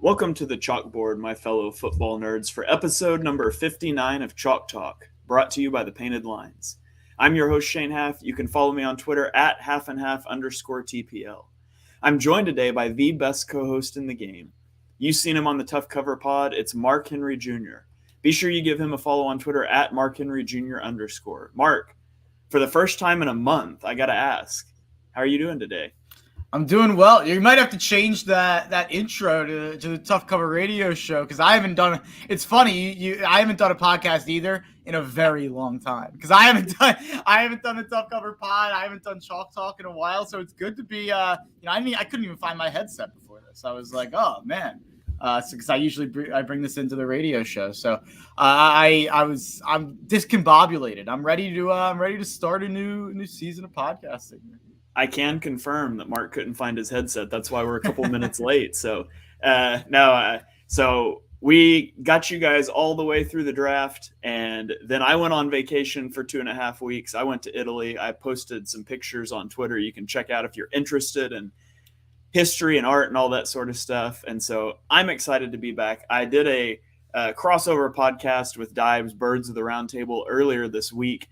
Welcome to the Chalkboard, my fellow football nerds, for episode number 59 of Chalk Talk, brought to you by the Painted Lines. I'm your host, Shane Half. You can follow me on Twitter at @halfandhalf_TPL. I'm joined today by the best co-host in the game. You've seen him on the Tough Cover Pod. It's Mark Henry Jr. Be sure you give him a follow on Twitter at @MarkHenryJr_. Mark, for the first time in a month, I got to ask, how are you doing today? I'm doing well. You might have to change that intro to the Tough Cover Radio show because I haven't done. It's funny, I haven't done a podcast either in a very long time because I haven't done a Tough Cover Pod. I haven't done Chalk Talk in a while, so it's good to be. I couldn't even find my headset before this. I was like, oh man, because I usually bring this into the radio show. So I'm discombobulated. I'm ready to start a new season of podcasting. I can confirm that Mark couldn't find his headset. That's why we're a couple minutes late. So so we got you guys all the way through the draft, and then I went on vacation for 2.5 weeks. I went to Italy. I posted some pictures on Twitter. You can check out if you're interested in history and art and all that sort of stuff. And so I'm excited to be back. I did a crossover podcast with Dives, Birds of the Round Table, earlier this week,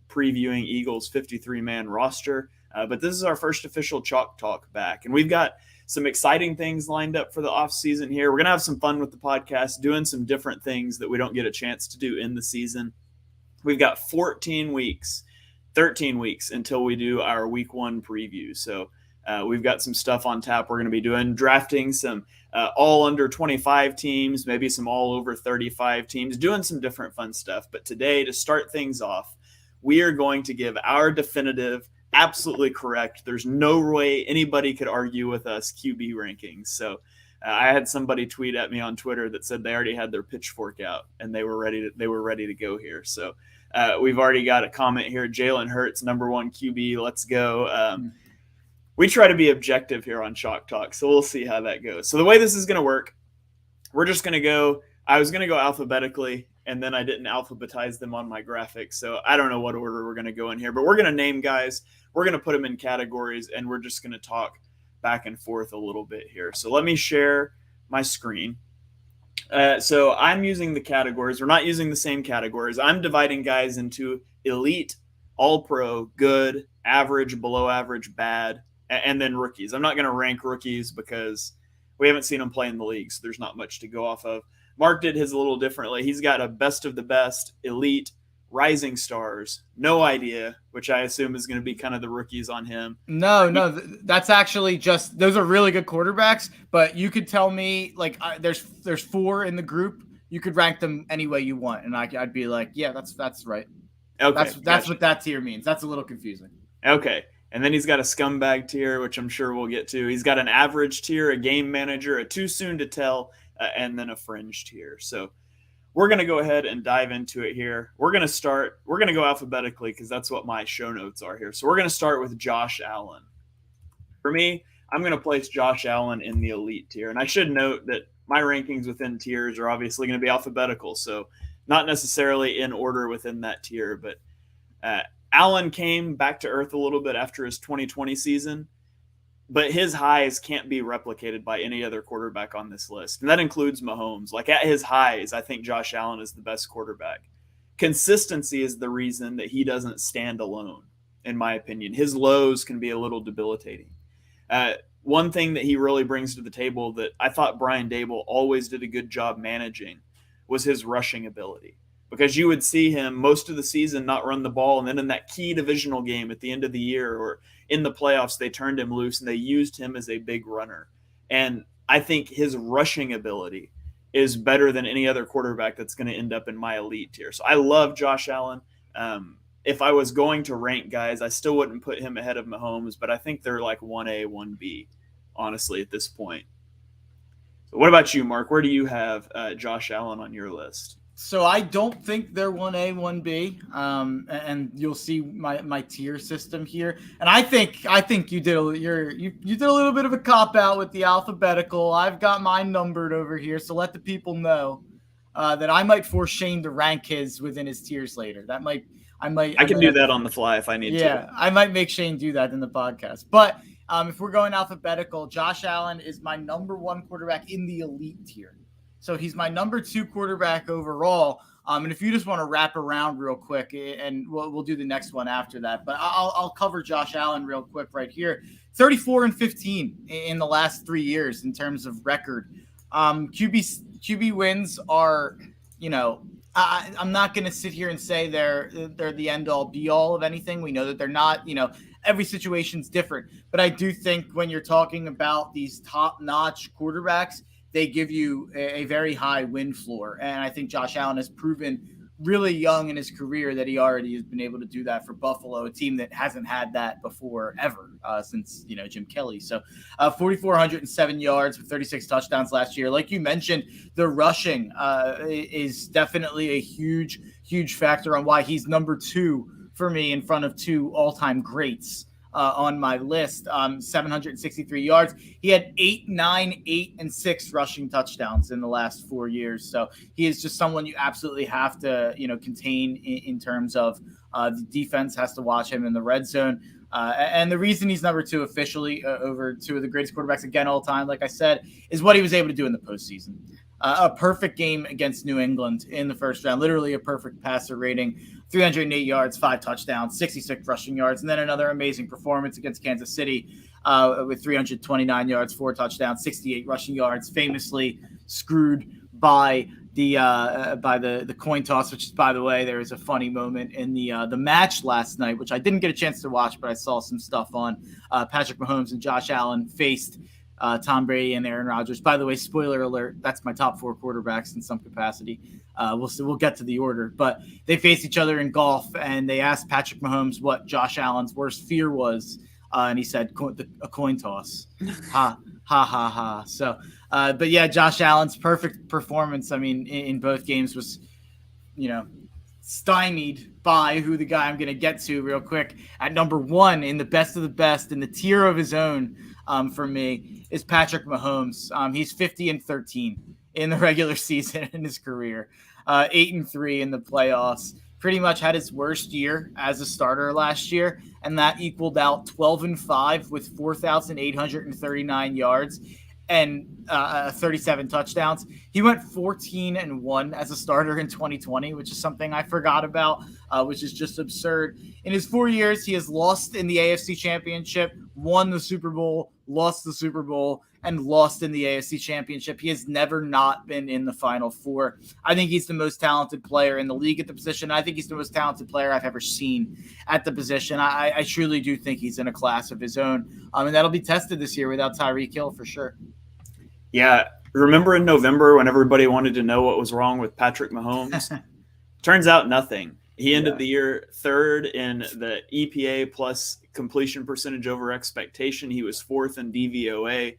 previewing Eagles' 53-man roster. But this is our first official Chalk Talk back. And we've got some exciting things lined up for the offseason here. We're going to have some fun with the podcast, doing some different things that we don't get a chance to do in the season. We've got 13 weeks until we do our week one preview. So we've got some stuff on tap. We're going to be doing drafting some all under 25 teams, maybe some all over 35 teams, doing some different fun stuff. But today, to start things off, we are going to give our definitive, absolutely correct, there's no way anybody could argue with us, QB rankings. So I had somebody tweet at me on Twitter that said they already had their pitchfork out and they were ready to go here. So we've already got a comment here. Jalen Hurts, number one QB. Let's go. We try to be objective here on Chalk Talk, so we'll see how that goes. So the way this is going to work, we're just going to go. I was going to go alphabetically, and then I didn't alphabetize them on my graphics. So I don't know what order we're going to go in here, but we're going to name guys. We're going to put them in categories, and we're just going to talk back and forth a little bit here. So let me share my screen. So I'm using the categories. We're not using the same categories. I'm dividing guys into elite, all-pro, good, average, below average, bad, and then rookies. I'm not going to rank rookies because we haven't seen them play in the league, so there's not much to go off of. Mark did his a little differently. He's got a best of the best, elite, rising stars, no idea, which I assume is going to be kind of the rookies on him. No, that's actually just, those are really good quarterbacks, but you could tell me, like, there's 4 in the group. You could rank them any way you want, and I'd be like, yeah, that's right. Okay, that's gotcha. what that tier means. That's a little confusing. Okay, and then he's got a scumbag tier, which I'm sure we'll get to. He's got an average tier, a game manager, a too soon to tell, and then a fringe tier. So we're going to go ahead and dive into it here. We're going to go alphabetically because that's what my show notes are here. So we're going to start with Josh Allen. For me, I'm going to place Josh Allen in the elite tier. And I should note that my rankings within tiers are obviously going to be alphabetical, so not necessarily in order within that tier. But Allen came back to earth a little bit after his 2020 season, but his highs can't be replicated by any other quarterback on this list. And that includes Mahomes. Like, at his highs, I think Josh Allen is the best quarterback. Consistency is the reason that he doesn't stand alone, in my opinion. His lows can be a little debilitating. One thing that he really brings to the table that I thought Brian Daboll always did a good job managing was his rushing ability. Because you would see him most of the season not run the ball, and then in that key divisional game at the end of the year or in the playoffs, they turned him loose and they used him as a big runner. And I think his rushing ability is better than any other quarterback that's going to end up in my elite tier. So I love Josh Allen. If I was going to rank guys, I still wouldn't put him ahead of Mahomes, but I think they're like 1A, 1B, honestly, at this point. So what about you, Mark? Where do you have Josh Allen on your list? So I don't think they're 1A, 1B, and you'll see my tier system here. And I think you did you did a little bit of a cop out with the alphabetical. I've got mine numbered over here, so let the people know that I might force Shane to rank his within his tiers later. I can do that on the fly if I need to. Yeah, I might make Shane do that in the podcast. But If we're going alphabetical, Josh Allen is my number 1 quarterback in the elite tier. So he's my number 2 quarterback overall. And if you just want to wrap around real quick, and we'll do the next one after that, but I'll cover Josh Allen real quick right here. 34-15 in the last 3 years in terms of record. QB wins are, I'm not going to sit here and say they're the end all be all of anything. We know that they're not. Every situation's different, but I do think when you're talking about these top-notch quarterbacks, they give you a very high win floor. And I think Josh Allen has proven really young in his career that he already has been able to do that for Buffalo, a team that hasn't had that before ever since, Jim Kelly. So 4,407 yards with 36 touchdowns last year. Like you mentioned, the rushing is definitely a huge, huge factor on why he's number 2 for me in front of 2 all-time greats. On my list, 763 yards. He had 8, 9, 8, and 6 rushing touchdowns in the last 4 years. So he is just someone you absolutely have to, contain in terms of the defense has to watch him in the red zone. And the reason he's number 2 officially over 2 of the greatest quarterbacks again all time, like I said, is what he was able to do in the postseason. A perfect game against New England in the first round, literally a perfect passer rating, 308 yards, 5 touchdowns, 66 rushing yards, and then another amazing performance against Kansas City with 329 yards, 4 touchdowns, 68 rushing yards, famously screwed by the coin toss, which is, by the way, there was a funny moment in the match last night, which I didn't get a chance to watch, but I saw some stuff on. Patrick Mahomes and Josh Allen faced Tom Brady and Aaron Rodgers. By the way, spoiler alert, that's my top 4 quarterbacks in some capacity. We'll get to the order, but they faced each other in golf, and they asked Patrick Mahomes what Josh Allen's worst fear was, and he said a coin toss. Ha ha ha ha. So, but yeah, Josh Allen's perfect performance. I mean, in both games was, stymied by who the guy I'm going to get to real quick at number 1 in the best of the best in the tier of his own. For me is Patrick Mahomes. He's 50-13 in the regular season in his career, 8-3 in the playoffs. Pretty much had his worst year as a starter last year, and that equaled out 12-5 with 4,839 yards and 37 touchdowns. He went 14-1 as a starter in 2020, which is something I forgot about, which is just absurd. In his 4 years, he has lost in the AFC Championship, won the Super Bowl, lost the Super Bowl, and lost in the AFC Championship. He has never not been in the Final Four. I think he's the most talented player in the league at the position. I think he's the most talented player I've ever seen at the position. I truly do think he's in a class of his own, and that'll be tested this year without Tyreek Hill for sure. Yeah, remember in November when everybody wanted to know what was wrong with Patrick Mahomes? Turns out nothing. He ended the year 3rd in the EPA plus completion percentage over expectation. He was 4th in DVOA,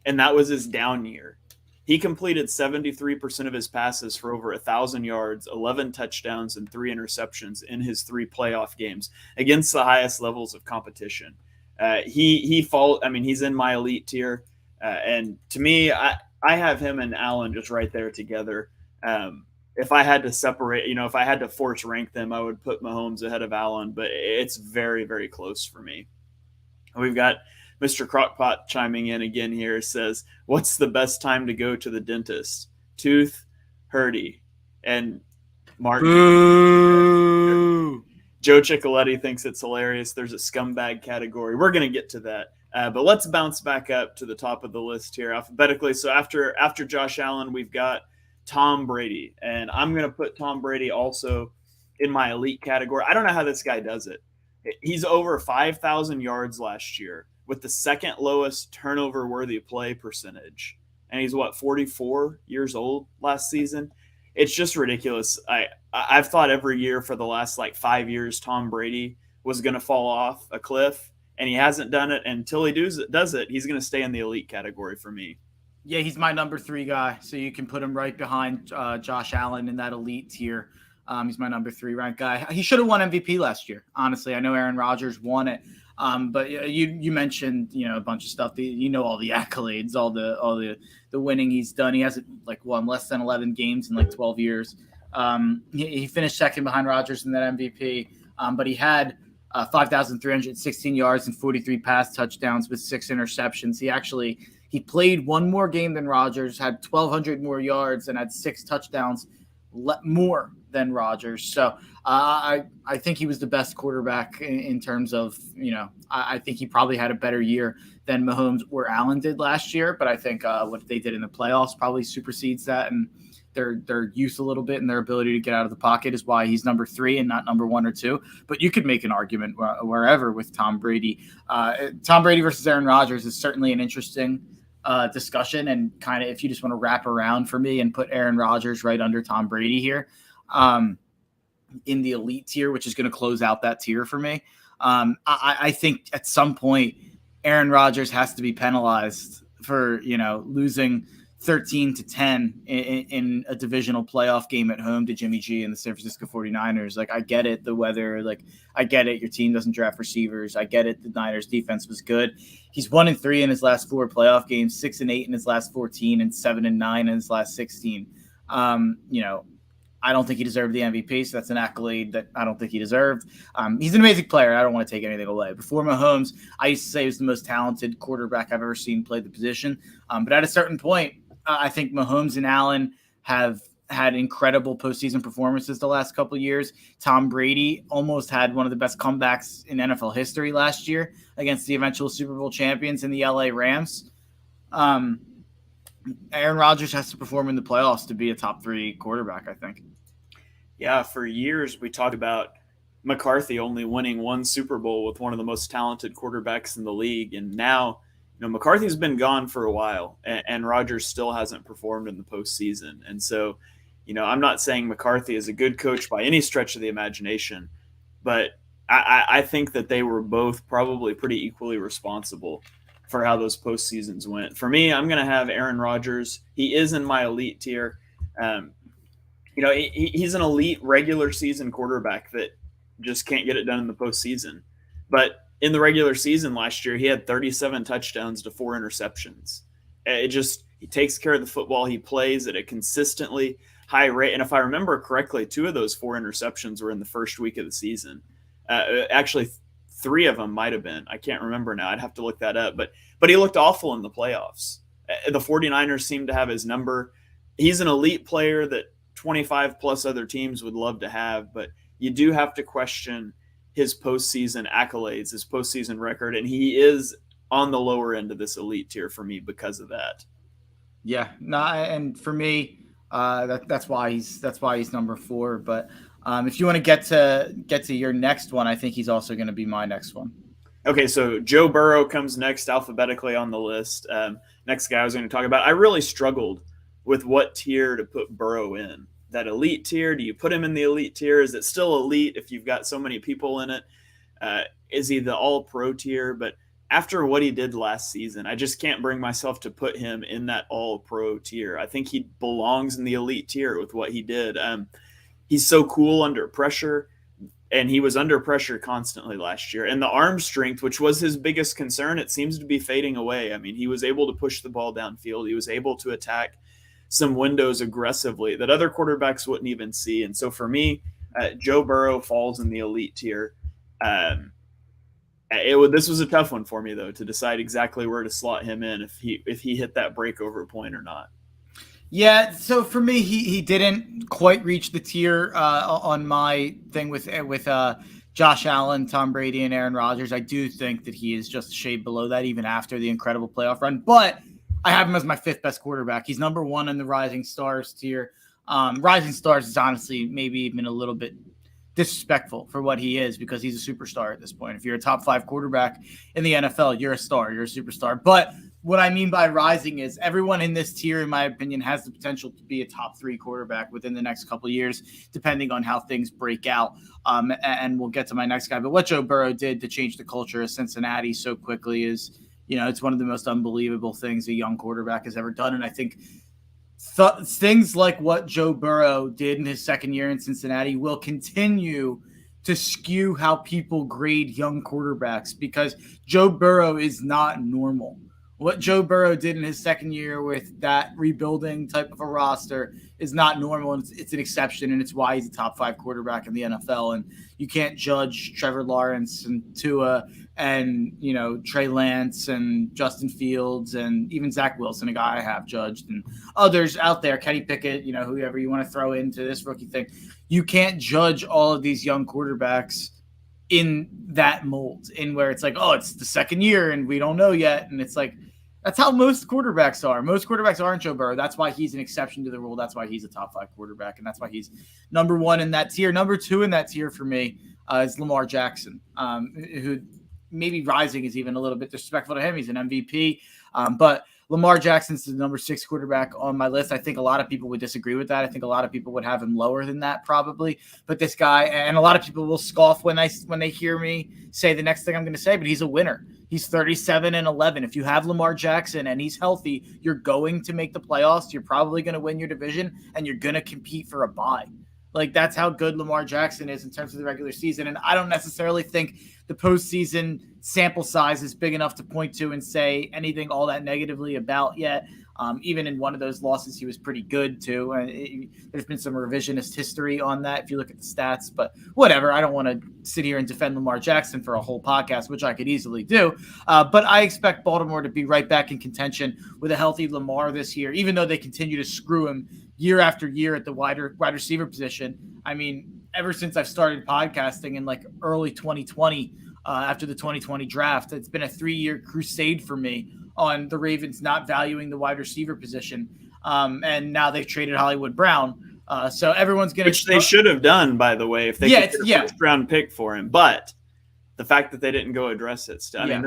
and that was his down year. He completed 73% of his passes for over 1,000 yards, 11 touchdowns, and 3 interceptions in his 3 playoff games against the highest levels of competition. He's in my elite tier. And to me, I have him and Allen just right there together. If I had to separate, if I had to force rank them, I would put Mahomes ahead of Allen, but it's very, very close for me. We've got Mr. Crockpot chiming in again here. Says, what's the best time to go to the dentist? Tooth, Hurdy, and Martin. Boo! Joe Ciccoletti thinks it's hilarious. There's a scumbag category. We're going to get to that. But let's bounce back up to the top of the list here alphabetically. So after Josh Allen, we've got Tom Brady. And I'm going to put Tom Brady also in my elite category. I don't know how this guy does it. He's over 5,000 yards last year with the second lowest turnover-worthy play percentage. And he's, 44 years old last season? It's just ridiculous. I've thought every year for the last 5 years Tom Brady was going to fall off a cliff. And he hasn't done it. Until he does it, he's going to stay in the elite category for me. Yeah, he's my number 3 guy. So you can put him right behind Josh Allen in that elite tier. He's my number 3 ranked guy. He should have won MVP last year, honestly. I know Aaron Rodgers won it. But you mentioned, a bunch of stuff. All the accolades, all the winning he's done. He hasn't won less than 11 games in 12 years. He finished second behind Rodgers in that MVP. But he had 5,316 yards and 43 pass touchdowns with 6 interceptions. He played one more game than Rodgers, had 1,200 more yards, and had 6 touchdowns more than Rodgers. So I think he was the best quarterback in terms of, I think he probably had a better year than Mahomes or Allen did last year. But I think what they did in the playoffs probably supersedes that, and their youth a little bit and their ability to get out of the pocket is why he's number 3 and not number 1 or 2. But you could make an argument wherever with Tom Brady. Tom Brady versus Aaron Rodgers is certainly an interesting discussion, and kind of if you just want to wrap around for me and put Aaron Rodgers right under Tom Brady here in the elite tier, which is going to close out that tier for me. I think at some point Aaron Rodgers has to be penalized for losing 13-10 in a divisional playoff game at home to Jimmy G and the San Francisco 49ers. Like, I get it, the weather, I get it, your team doesn't draft receivers. I get it, the Niners defense was good. He's 1-3 in his last 4 playoff games, 6-8 in his last 14, and 7-9 in his last 16. I don't think he deserved the MVP, so that's an accolade that I don't think he deserved. He's an amazing player. I don't want to take anything away. Before Mahomes, I used to say he was the most talented quarterback I've ever seen play the position. But at a certain point, I think Mahomes and Allen have had incredible postseason performances the last couple of years. Tom Brady almost had one of the best comebacks in NFL history last year against the eventual Super Bowl champions in the LA Rams. Aaron Rodgers has to perform in the playoffs to be a top 3 quarterback, I think. Yeah, for years we talked about McCarthy only winning 1 Super Bowl with one of the most talented quarterbacks in the league, and now McCarthy's been gone for a while, and Rodgers still hasn't performed in the postseason. And so, I'm not saying McCarthy is a good coach by any stretch of the imagination, but I think that they were both probably pretty equally responsible for how those postseasons went. For me, I'm going to have Aaron Rodgers. He is in my elite tier. He's an elite regular season quarterback that just can't get it done in the postseason. But in the regular season last year, he had 37 touchdowns to 4 interceptions. He takes care of the football. He plays at a consistently high rate. And if I remember correctly, 2 of those 4 interceptions were in the first week of the season. Actually, 3 of them might have been. I can't remember now. I'd have to look that up. But he looked awful in the playoffs. The 49ers seem to have his number. He's an elite player that 25 plus other teams would love to have, but you do have to question his postseason accolades, his postseason record, and he is on the lower end of this elite tier for me because of that. Yeah, no, and for me, that's why he's number 4. But if you want to get to your next one, I think he's also going to be my next one. Okay, so Joe Burrow comes next alphabetically on the list. Next guy I was going to talk about. I really struggled with what tier to put Burrow in. That elite tier, do you put him in the elite tier? Is it still elite if you've got so many people in it? Is he the all-pro tier? But after what he did last season, I just can't bring myself to put him in that all-pro tier. I think he belongs in the elite tier with what he did. He's so cool under pressure, and he was under pressure constantly last year. And the arm strength, which was his biggest concern, it seems to be fading away. I mean, he was able to push the ball downfield. He was able to attack some windows aggressively that other quarterbacks wouldn't even see. And so for me, Joe Burrow falls in the elite tier. This was a tough one for me, though, to decide exactly where to slot him in if he hit that breakover point or not. Yeah, so for me, he didn't quite reach the tier on my thing with Josh Allen, Tom Brady, and Aaron Rodgers. I do think that he is just a shade below that, even after the incredible playoff run. But I have him as my 5th best quarterback. He's number 1 in the Rising Stars tier. Rising Stars is honestly maybe even a little bit disrespectful for what he is, because he's a superstar at this point. If you're a top 5 quarterback in the NFL, you're a star, you're a superstar. But what I mean by rising is everyone in this tier, in my opinion, has the potential to be a top 3 quarterback within the next couple of years, depending on how things break out. And we'll get to my next guy. But what Joe Burrow did to change the culture of Cincinnati so quickly is, it's one of the most unbelievable things a young quarterback has ever done. And I think things like what Joe Burrow did in his second year in Cincinnati will continue to skew how people grade young quarterbacks, because Joe Burrow is not normal. What Joe Burrow did in his second year with that rebuilding type of a roster is not normal, and it's an exception, and it's why he's a top 5 quarterback in the NFL. And you can't judge Trevor Lawrence and Tua and, Trey Lance and Justin Fields and even Zach Wilson, a guy I have judged, and others out there, Kenny Pickett, whoever you want to throw into this rookie thing. You can't judge all of these young quarterbacks in that mold, in where it's like, oh, it's the second year and we don't know yet. And it's like, that's how most quarterbacks are. Most quarterbacks aren't Joe Burrow. That's why he's an exception to the rule. That's why he's a top 5 quarterback, and that's why he's number 1 in that tier. Number 2 in that tier for me is Lamar Jackson, who maybe rising is even a little bit disrespectful to him. He's an MVP, but Lamar Jackson's the number 6 quarterback on my list. I think a lot of people would disagree with that. I think a lot of people would have him lower than that probably. But this guy, and a lot of people will scoff when they hear me say the next thing I'm going to say, but he's a winner. He's 37-11. If you have Lamar Jackson and he's healthy, you're going to make the playoffs. You're probably going to win your division, and you're going to compete for a bye. Like, that's how good Lamar Jackson is in terms of the regular season. And I don't necessarily think the postseason sample size is big enough to point to and say anything all that negatively about yet. Even in one of those losses, he was pretty good too. There's been some revisionist history on that if you look at the stats, but whatever. I don't want to sit here and defend Lamar Jackson for a whole podcast, which I could easily do. But I expect Baltimore to be right back in contention with a healthy Lamar this year, even though they continue to screw him year after year at the wide receiver position. I mean, ever since I've started podcasting in like early 2020, after the 2020 draft, it's been a 3-year crusade for me on the Ravens not valuing the wide receiver position. And now they've traded Hollywood Brown. So everyone's going to... Which they should have done, by the way, if they could get a first-round pick for him. But the fact that they didn't go address it. I mean,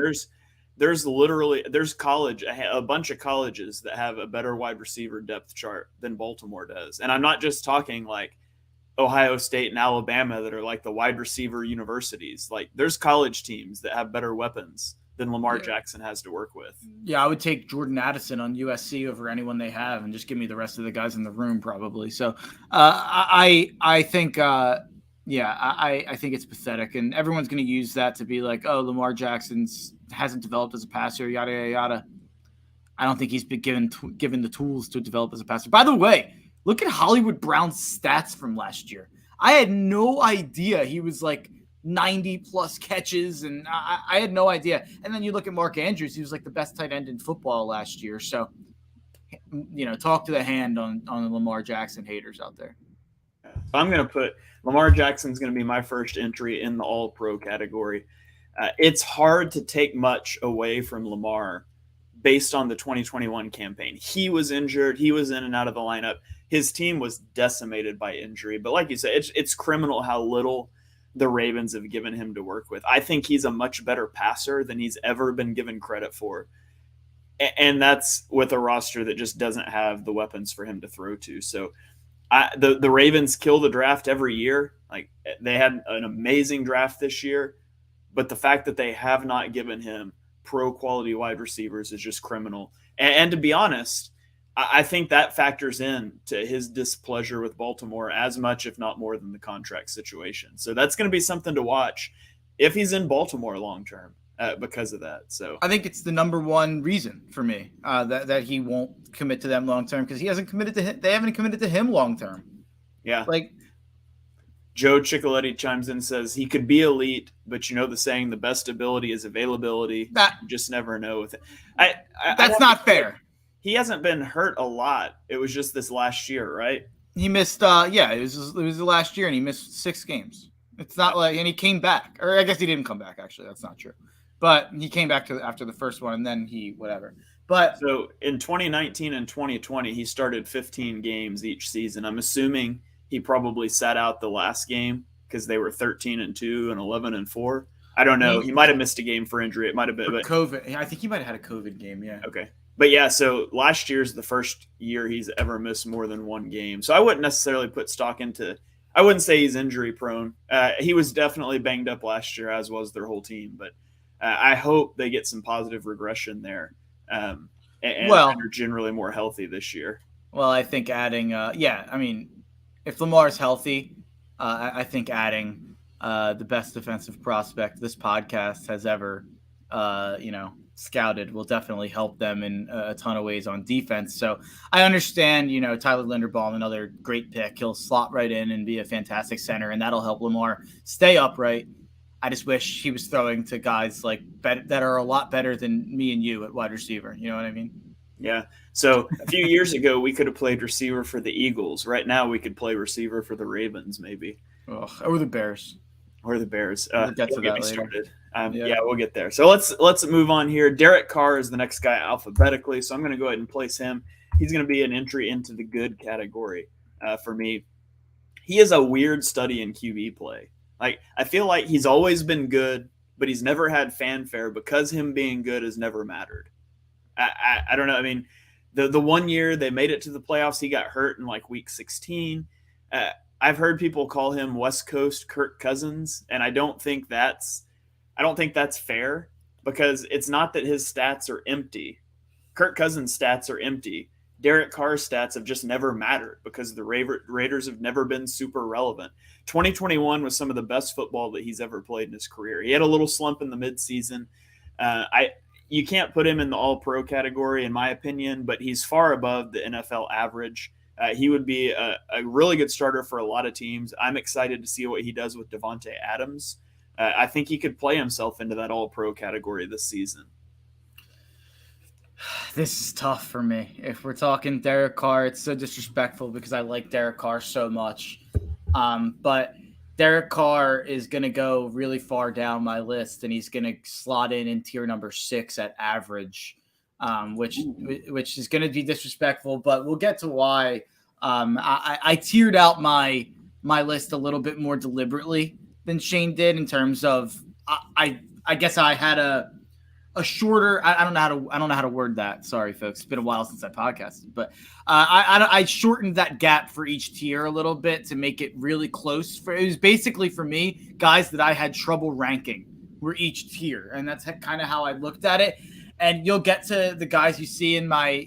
there's a bunch of colleges that have a better wide receiver depth chart than Baltimore does. And I'm not just talking like Ohio State and Alabama that are like the wide receiver universities. Like, there's college teams that have better weapons than Lamar Jackson has to work with. Yeah, I would take Jordan Addison on USC over anyone they have and just give me the rest of the guys in the room probably. So I think I think it's pathetic, and everyone's going to use that to be like, oh, Lamar Jackson hasn't developed as a passer, yada, yada, yada. I don't think he's been given the tools to develop as a passer. By the way, look at Hollywood Brown's stats from last year. I had no idea he was like 90-plus catches, and I had no idea. And then you look at Mark Andrews, he was like the best tight end in football last year. So, talk to the hand on the Lamar Jackson haters out there. I'm going to put Lamar Jackson's going to be my first entry in the All-Pro category. It's hard to take much away from Lamar based on the 2021 campaign. He was injured. He was in and out of the lineup. His team was decimated by injury. But like you said, it's criminal how little the Ravens have given him to work with. I think he's a much better passer than he's ever been given credit for. And that's with a roster that just doesn't have the weapons for him to throw to. So the Ravens kill the draft every year. Like, they had an amazing draft this year, but the fact that they have not given him pro quality wide receivers is just criminal. And to be honest, I think that factors in to his displeasure with Baltimore as much, if not more, than the contract situation. So that's going to be something to watch if he's in Baltimore long term because of that. So I think it's the number one reason for me that he won't commit to them long term, because he hasn't committed to him. They haven't committed to him long term. Yeah, like Joe Ciccoletti chimes in and says he could be elite, but you know the saying, the best ability is availability. You just never know with it. That's not fair. He hasn't been hurt a lot. It was just this last year, right? He missed, it was the last year, and he missed 6 games. It's not like, and he came back. Or I guess he didn't come back, actually. That's not true. But he came back after the first one, and then whatever. But so in 2019 and 2020, he started 15 games each season. I'm assuming he probably sat out the last game because they were 13-2 and 11-4. I don't know. He might have missed a game for injury. It might have been COVID. I think he might have had a COVID game. Yeah. Okay. But yeah, so last year's the first year he's ever missed more than one game. So I wouldn't necessarily put stock into – I wouldn't say he's injury prone. He was definitely banged up last year, as was their whole team. But I hope they get some positive regression there and are generally more healthy this year. Well, I think adding if Lamar's healthy, I think adding the best defensive prospect this podcast has ever, scouted will definitely help them in a ton of ways on defense. So I understand, Tyler Linderbaum, another great pick. He'll slot right in and be a fantastic center, and that'll help Lamar stay upright. I just wish he was throwing to guys that are a lot better than me and you at wide receiver. You know what I mean? Yeah. So a few years ago, we could have played receiver for the Eagles. Right now, we could play receiver for the Ravens, maybe. Or the Bears. Or the Bears. We'll get to that later. Yeah, we'll get there. So let's move on here. Derek Carr is the next guy alphabetically, so I'm going to go ahead and place him. He's going to be an entry into the good category for me. He is a weird study in QB play. I feel like he's always been good, but he's never had fanfare because him being good has never mattered. I don't know. I mean, the 1 year they made it to the playoffs, he got hurt in week 16. I've heard people call him West Coast Kirk Cousins, and I don't think that's fair, because it's not that his stats are empty. Kirk Cousins' stats are empty. Derek Carr's stats have just never mattered because the Raiders have never been super relevant. 2021 was some of the best football that he's ever played in his career. He had a little slump in the midseason. You can't put him in the all-pro category, in my opinion, but he's far above the NFL average. He would be a really good starter for a lot of teams. I'm excited to see what he does with Davante Adams. I think he could play himself into that all-pro category this season. This is tough for me. If we're talking Derek Carr, it's so disrespectful because I like Derek Carr so much. But Derek Carr is going to go really far down my list, and he's going to slot in tier number 6 at average, which is going to be disrespectful, but we'll get to why. I tiered out my list a little bit more deliberately than Shane did in terms of I guess I had a shorter. I don't know how to word that. Sorry, folks. It's been a while since I podcasted, but I shortened that gap for each tier a little bit to make it really close. It was basically for me guys that I had trouble ranking were each tier, and that's kind of how I looked at it. And you'll get to the guys you see in my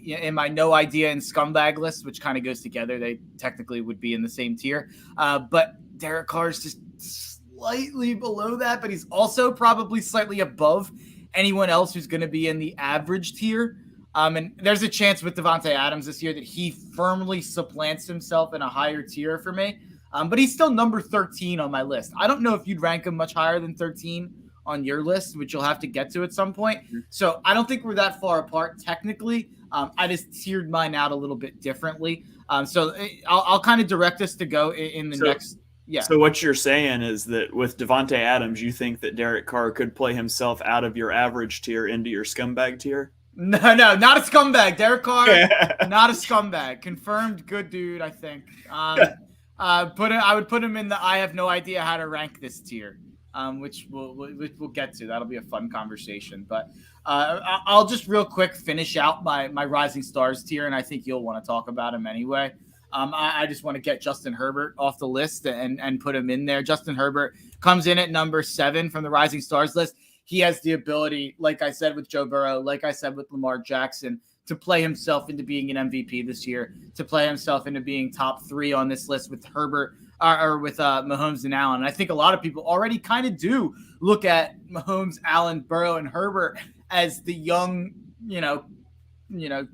no idea and scumbag list, which kind of goes together. They technically would be in the same tier, but Derek Carr is just slightly below that, but he's also probably slightly above anyone else who's going to be in the average tier. And there's a chance with Davante Adams this year that he firmly supplants himself in a higher tier for me. But he's still number 13 on my list. I don't know if you'd rank him much higher than 13 on your list, which you'll have to get to at some point. So I don't think we're that far apart technically. I just tiered mine out a little bit differently. So I'll kind of direct us to go in the next. Yeah. So what you're saying is that with Davante Adams, you think that Derek Carr could play himself out of your average tier into your scumbag tier? No, not a scumbag. Derek Carr, not a scumbag. Confirmed good dude, I think. I would put him in the I have no idea how to rank this tier, which we'll get to. That'll be a fun conversation. But I'll just real quick finish out my Rising Stars tier, and I think you'll want to talk about him anyway. I just want to get Justin Herbert off the list and put him in there. Justin Herbert comes in at number 7 from the Rising Stars list. He has the ability, like I said with Joe Burrow, like I said with Lamar Jackson, to play himself into being an MVP this year, to play himself into being top 3 on this list with Herbert or with Mahomes and Allen. And I think a lot of people already kind of do look at Mahomes, Allen, Burrow, and Herbert as the young,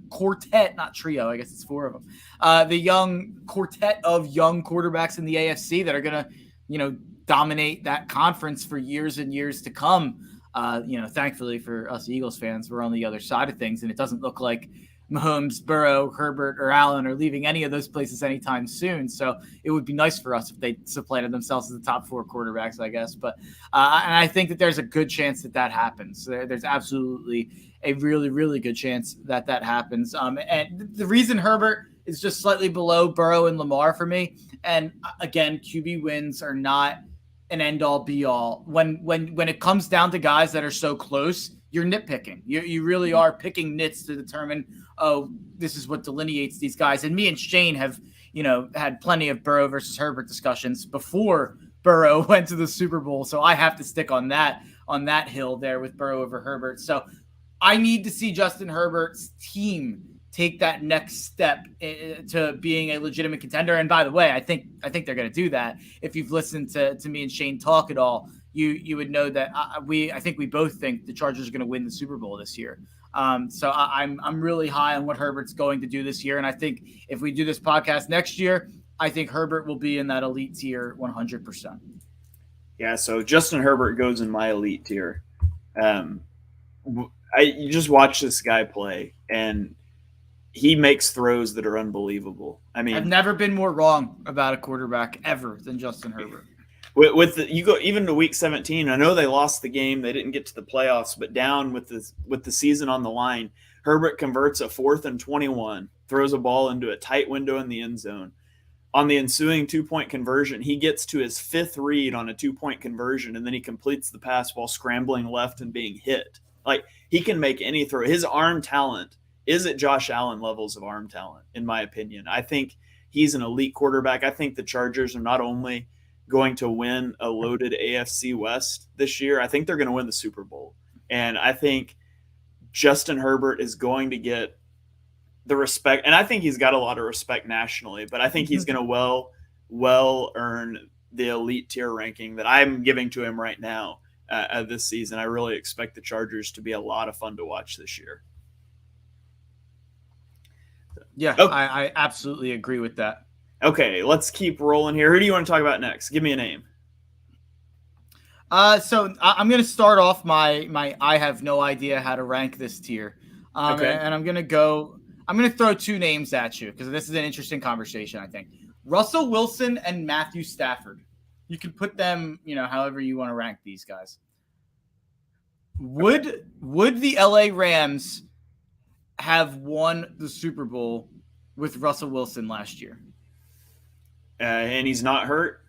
quartet, not trio, I guess it's 4 of them, the young quartet of young quarterbacks in the AFC that are going to, dominate that conference for years and years to come. Thankfully for us Eagles fans, we're on the other side of things, and it doesn't look like Mahomes, Burrow, Herbert, or Allen are leaving any of those places anytime soon. So it would be nice for us if they supplanted themselves as the top 4 quarterbacks, I guess. But and I think that there's a good chance that happens. There's absolutely a really, really good chance that happens. And the reason Herbert is just slightly below Burrow and Lamar for me, and again, QB wins are not an end-all, be-all. When it comes down to guys that are so close, you're nitpicking. You really are picking nits to determine, oh, this is what delineates these guys. And me and Shane have, had plenty of Burrow versus Herbert discussions before Burrow went to the Super Bowl. So I have to stick on that hill there with Burrow over Herbert. So I need to see Justin Herbert's team take that next step to being a legitimate contender. And by the way, I think they're going to do that. If you've listened to me and Shane talk at all, you would know that I think we both think the Chargers are going to win the Super Bowl this year. So I'm really high on what Herbert's going to do this year, and I think if we do this podcast next year, I think Herbert will be in that elite tier 100%. Yeah, so Justin Herbert goes in my elite tier. You just watch this guy play, and he makes throws that are unbelievable. I mean, I've never been more wrong about a quarterback ever than Justin Herbert. You go even to week 17. I know they lost the game; they didn't get to the playoffs, but down with the season on the line, Herbert converts a 4th and 21, throws a ball into a tight window in the end zone. On the ensuing 2-point conversion, he gets to his 5th read on a 2-point conversion, and then he completes the pass while scrambling left and being hit. Like, he can make any throw. His arm talent is at Josh Allen levels of arm talent, in my opinion. I think he's an elite quarterback. I think the Chargers are not only going to win a loaded AFC West this year, I think they're going to win the Super Bowl. And I think Justin Herbert is going to get the respect, and I think he's got a lot of respect nationally, but I think he's going to well earn the elite tier ranking that I'm giving to him right now this season. I really expect the Chargers to be a lot of fun to watch this year. Yeah, okay. I absolutely agree with that. Okay, let's keep rolling here. Who do you want to talk about next? Give me a name. So I'm going to start off my I have no idea how to rank this tier. Okay. And I'm going to throw 2 names at you because this is an interesting conversation, I think. Russell Wilson and Matthew Stafford. You can put them, however you want to rank these guys. Would the LA Rams have won the Super Bowl with Russell Wilson last year? And he's not hurt?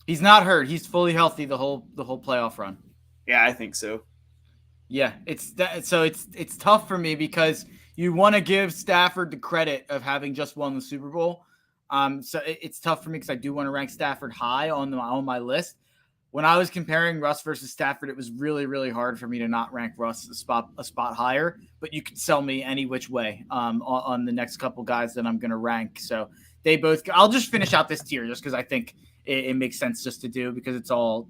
He's not hurt. He's fully healthy the whole playoff run. Yeah, I think so. Yeah, it's tough for me because you want to give Stafford the credit of having just won the Super Bowl. So it's tough for me because I do want to rank Stafford high on my list. When I was comparing Russ versus Stafford, it was really, really hard for me to not rank Russ a spot higher. But you could sell me any which way on the next couple guys that I'm going to rank. So they both. I'll just finish out this tier just because I think it makes sense just to do because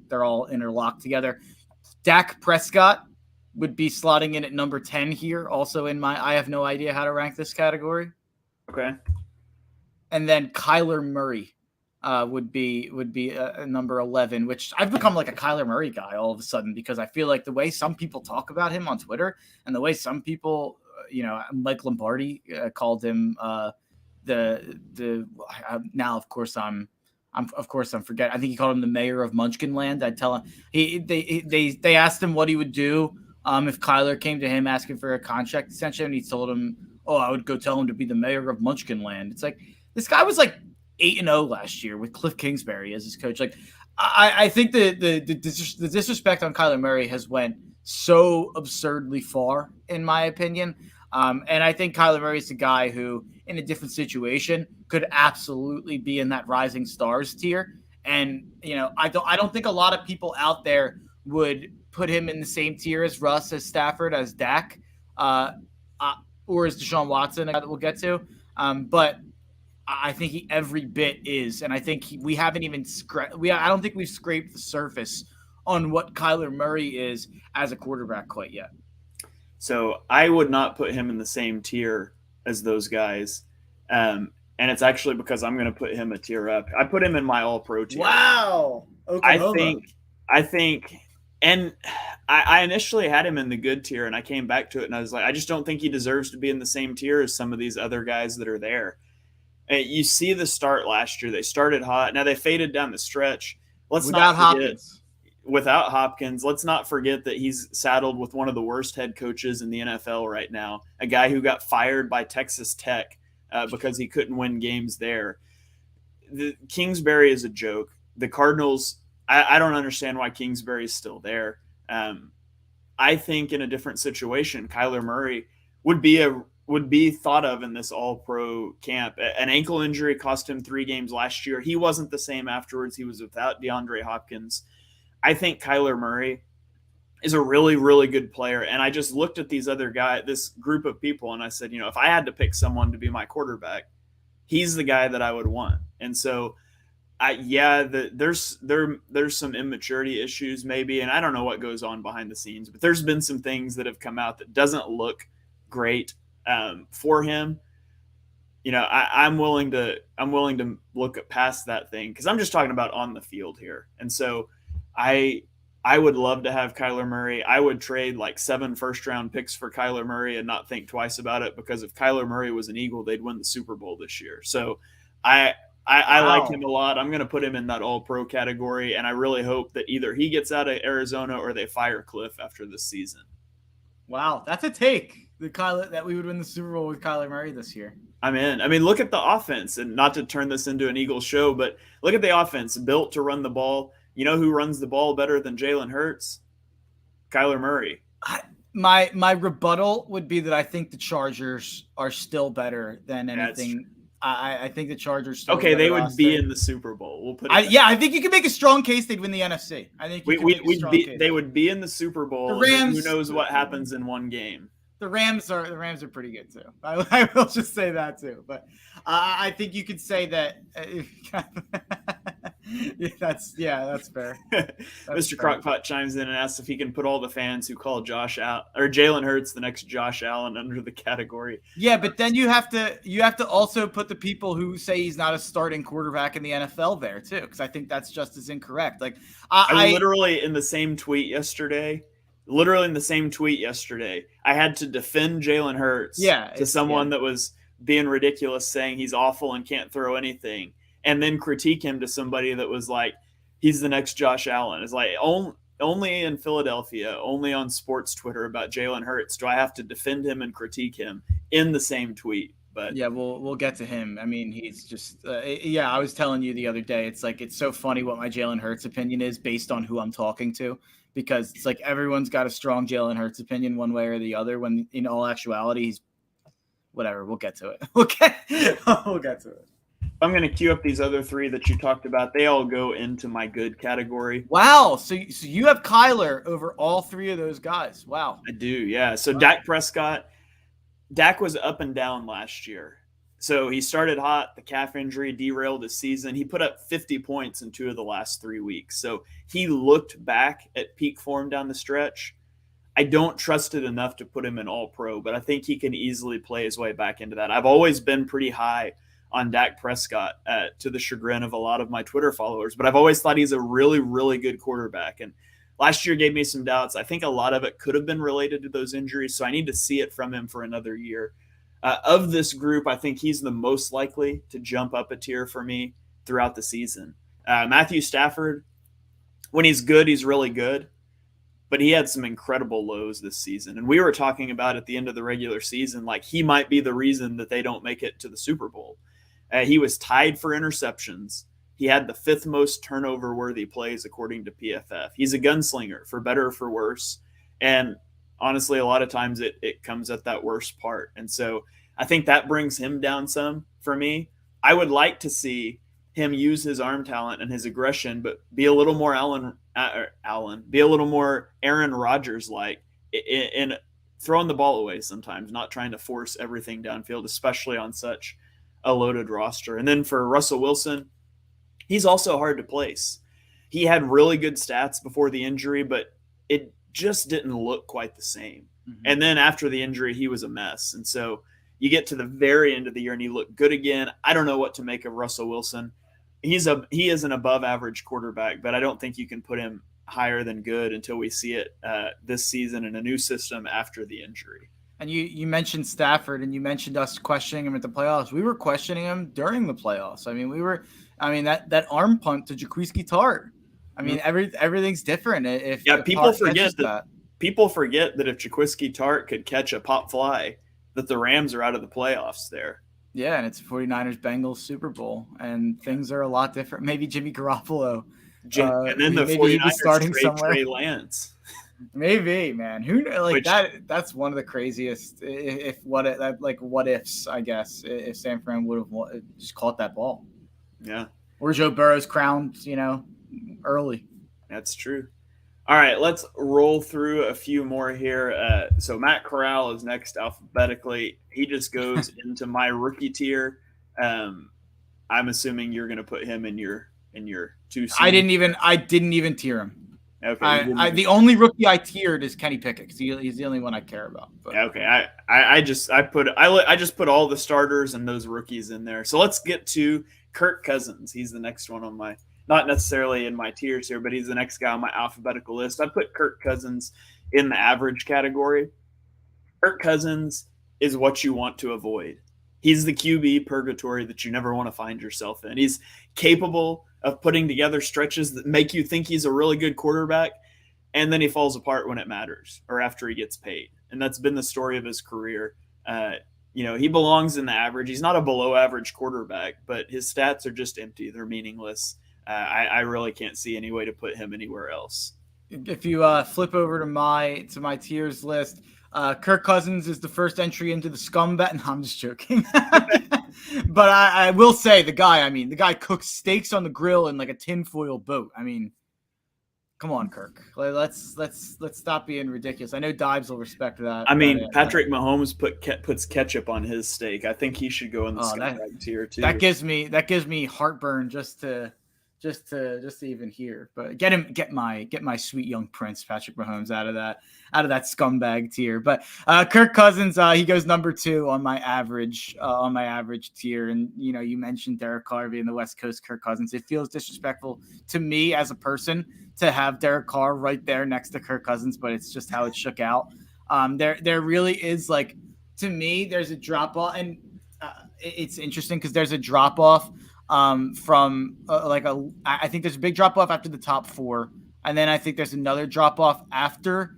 they're all interlocked together. Dak Prescott would be slotting in at number 10 here, also in my I have no idea how to rank this category. Okay. And then Kyler Murray would be number 11, which I've become like a Kyler Murray guy all of a sudden because I feel like the way some people talk about him on Twitter and the way some people, Mike Lombardi called him now of course I'm forgetting. I think he called him the mayor of Munchkinland. I'd tell him they asked him what he would do if Kyler came to him asking for a contract extension, and he told him, "Oh, I would go tell him to be the mayor of Munchkinland." It's like this guy was like 8-0 last year with Cliff Kingsbury as his coach. Like, I think the disrespect on Kyler Murray has went so absurdly far, in my opinion. And I think Kyler Murray is a guy who, in a different situation, could absolutely be in that rising stars tier. And I don't think a lot of people out there would put him in the same tier as Russ, as Stafford, as Dak, or as Desean Watson, that we'll get to. But I think he every bit is, and I think we haven't even I don't think we've scraped the surface on what Kyler Murray is as a quarterback quite yet. So I would not put him in the same tier as those guys, and it's actually because I'm going to put him a tier up. I put him in my All-Pro tier. Wow. Oklahoma. I think, and I initially had him in the good tier, and I came back to it, and I was like, I just don't think he deserves to be in the same tier as some of these other guys that are there. You see the start last year. They started hot. Now they faded down the stretch. Without Hopkins, let's not forget that he's saddled with one of the worst head coaches in the NFL right now, a guy who got fired by Texas Tech because he couldn't win games there. The Kingsbury is a joke. The Cardinals, I don't understand why Kingsbury is still there. I think in a different situation, Kyler Murray would be thought of in this All-Pro camp. An ankle injury cost him 3 games last year. He wasn't the same afterwards. He was without DeAndre Hopkins. I think Kyler Murray is a really, really good player. And I just looked at these other guys, this group of people, and I said, if I had to pick someone to be my quarterback, he's the guy that I would want. And so there's some immaturity issues maybe, and I don't know what goes on behind the scenes, but there's been some things that have come out that doesn't look great for him. I'm willing to look past that thing because I'm just talking about on the field here. And so I would love to have Kyler Murray. I would trade like 7 first-round picks for Kyler Murray and not think twice about it, because if Kyler Murray was an Eagle, they'd win the Super Bowl this year. So I like him a lot. I'm going to put him in that all-pro category, and I really hope that either he gets out of Arizona or they fire Cliff after this season. Wow, that's a take. That we would win the Super Bowl with Kyler Murray this year. I'm in. I mean, look at the offense, and not to turn this into an Eagles show, but look at the offense built to run the ball. You know who runs the ball better than Jalen Hurts? Kyler Murray. My rebuttal would be that I think the Chargers are still better than anything. I think the Chargers still okay. They would be in the Super Bowl. We'll put it. I think you can make a strong case they'd win the NFC. I think they would be in the Super Bowl. The Rams. Who knows what happens in one game? The Rams are pretty good too. I will just say that too. But I think you could say that. That's fair. Mr. Crockpot chimes in and asks if he can put all the fans who call Jalen Hurts the next Josh Allen under the category. Yeah, but then you have to also put the people who say he's not a starting quarterback in the NFL there too, because I think that's just as incorrect. Like I literally in the same tweet yesterday. I had to defend Jalen Hurts to someone that was being ridiculous, saying he's awful and can't throw anything, and then critique him to somebody that was like, he's the next Josh Allen. It's like only in Philadelphia, only on sports Twitter about Jalen Hurts do I have to defend him and critique him in the same tweet. But yeah, we'll get to him. I mean, he's just I was telling you the other day, it's like it's so funny what my Jalen Hurts opinion is based on who I'm talking to. Because it's like everyone's got a strong Jalen Hurts opinion one way or the other, when in all actuality, he's whatever. We'll get to it. We'll get to it. I'm going to queue up these other 3 that you talked about. They all go into my good category. Wow. So you have Kyler over all 3 of those guys. Wow. I do, yeah. So wow. Dak Prescott. Dak was up and down last year. So he started hot. The calf injury derailed his season. He put up 50 points in 2 of the last 3 weeks. So he looked back at peak form down the stretch. I don't trust it enough to put him in all-pro, but I think he can easily play his way back into that. I've always been pretty high on Dak Prescott to the chagrin of a lot of my Twitter followers, but I've always thought he's a really, really good quarterback. And last year gave me some doubts. I think a lot of it could have been related to those injuries, so I need to see it from him for another year. Of this group, I think he's the most likely to jump up a tier for me throughout the season. Matthew Stafford, when he's good, he's really good, but he had some incredible lows this season. And we were talking about at the end of the regular season, like he might be the reason that they don't make it to the Super Bowl. He was tied for interceptions. He had the 5th most turnover-worthy plays according to PFF. He's a gunslinger, for better or for worse. And honestly, a lot of times it comes at that worst part. And so I think that brings him down some for me. I would like to see him use his arm talent and his aggression, but be a little more be a little more Aaron Rodgers-like in throwing the ball away sometimes, not trying to force everything downfield, especially on such a loaded roster. And then for Russell Wilson, he's also hard to place. He had really good stats before the injury, but it just didn't look quite the same. Mm-hmm. And then after the injury, he was a mess. And so you get to the very end of the year and he looked good again. I don't know what to make of Russell Wilson. He is an above average quarterback, but I don't think you can put him higher than good until we see it this season in a new system after the injury. And you mentioned Stafford, and you mentioned us questioning him at the playoffs. We were questioning him during the playoffs. I mean, that arm punt to Jaquiski Tartt. I mean, everything's different. People forget that if Jaquiski Tartt could catch a pop fly, that the Rams are out of the playoffs there. Yeah, and it's 49ers-Bengals Super Bowl, and things are a lot different. Maybe Jimmy Garoppolo. And then the 49ers starting Trey Lance. Maybe, man. That's one of the craziest. What ifs, I guess, if San Fran would have just caught that ball. Yeah. Or Joe Burrow's crowned, early. That's true. All right, let's roll through a few more here. So Matt Corral is next alphabetically. He just goes into my rookie tier. I'm assuming you're going to put him in your in your 2 seed? I didn't even tier him. Okay. The only rookie I tiered is Kenny Pickett. He's the only one I care about. But. Okay. I just put all the starters and those rookies in there. So let's get to Kirk Cousins. He's the next one on my, not necessarily in my tiers here, but he's the next guy on my alphabetical list. I put Kirk Cousins in the average category. Kirk Cousins is what you want to avoid. He's the QB purgatory that you never want to find yourself in. He's capable of putting together stretches that make you think he's a really good quarterback, and then he falls apart when it matters or after he gets paid. And that's been the story of his career. He belongs in the average. He's not a below average quarterback, but his stats are just empty. They're meaningless. I really can't see any way to put him anywhere else. If you flip over to my tiers list, Kirk Cousins is the first entry into the scumbag. No, I'm just joking. But I will say the guy cooks steaks on the grill in like a tinfoil boat. I mean, come on, Kirk. Let's stop being ridiculous. I know Dives will respect that. I mean, Patrick Mahomes puts ketchup on his steak. I think he should go in the scumbag tier too. That gives me heartburn just to even hear. But get my sweet young prince Patrick Mahomes out of that scumbag tier. But Kirk Cousins, he goes number 2 on my average tier. And you mentioned Derek Carr being the West Coast Kirk Cousins. It feels disrespectful to me as a person to have Derek Carr right there next to Kirk Cousins, but it's just how it shook out. There really is, like, to me, there's a drop off, and it's interesting because there's a drop off from I think there's a big drop off after the top 4, and then I think there's another drop off after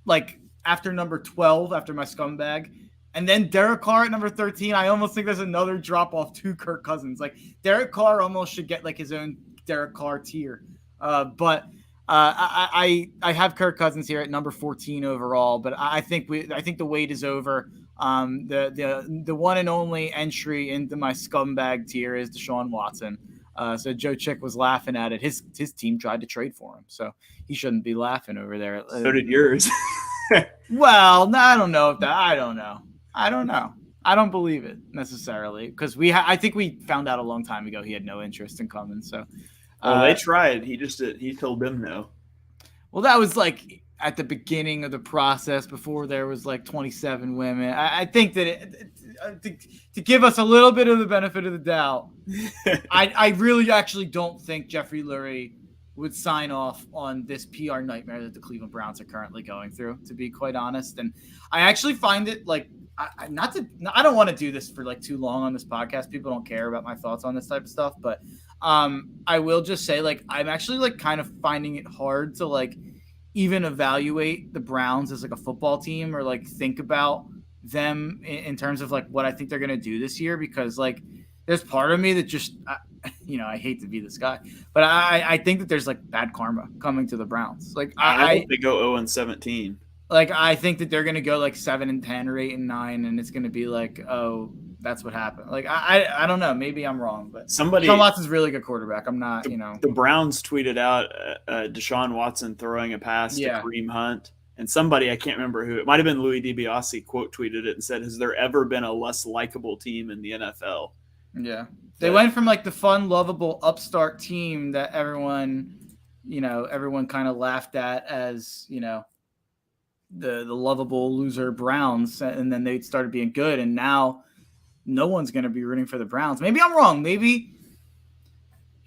number 12, after my scumbag, and then Derek Carr at number 13. I almost think there's another drop off to Kirk Cousins. Like, Derek Carr almost should get like his own Derek Carr tier, but I have Kirk Cousins here at number 14 overall. But I think the wait is over. The one and only entry into my scumbag tier is Desean Watson. So Joe Chick was laughing at it. His team tried to trade for him, so he shouldn't be laughing over there. So did yours. Well, no, I don't know. I don't know. I don't believe it necessarily because I think we found out a long time ago he had no interest in coming. So, they tried. He told them no. Well, that was like at the beginning of the process before there was like 27 women. I think that to give us a little bit of the benefit of the doubt, I really actually don't think Jeffrey Lurie would sign off on this PR nightmare that the Cleveland Browns are currently going through, to be quite honest. And I actually find it like, I don't want to do this for like too long on this podcast. People don't care about my thoughts on this type of stuff, but I will just say, like, I'm actually like kind of finding it hard to like even evaluate the Browns as like a football team or like think about them in terms of like what I think they're going to do this year, because like there's part of me that just, I hate to be this guy, but I think that there's like bad karma coming to the Browns. Like I hope they go 0-17. Like, I think that they're going to go like 7-10 or 8-9, and it's going to be like, oh, that's what happened. Like, I don't know. Maybe I'm wrong, but Deshaun Watson's a really good quarterback. I'm not, The Browns tweeted out Deshaun Watson throwing a pass to Kareem Hunt, and somebody, I can't remember who, it might have been Louis DiBiase, quote tweeted it and said, "Has there ever been a less likable team in the NFL?" Yeah. They went from like the fun, lovable upstart team that everyone kind of laughed at as, the lovable loser Browns, and then they started being good, and now no one's going to be rooting for the Browns. Maybe I'm wrong. Maybe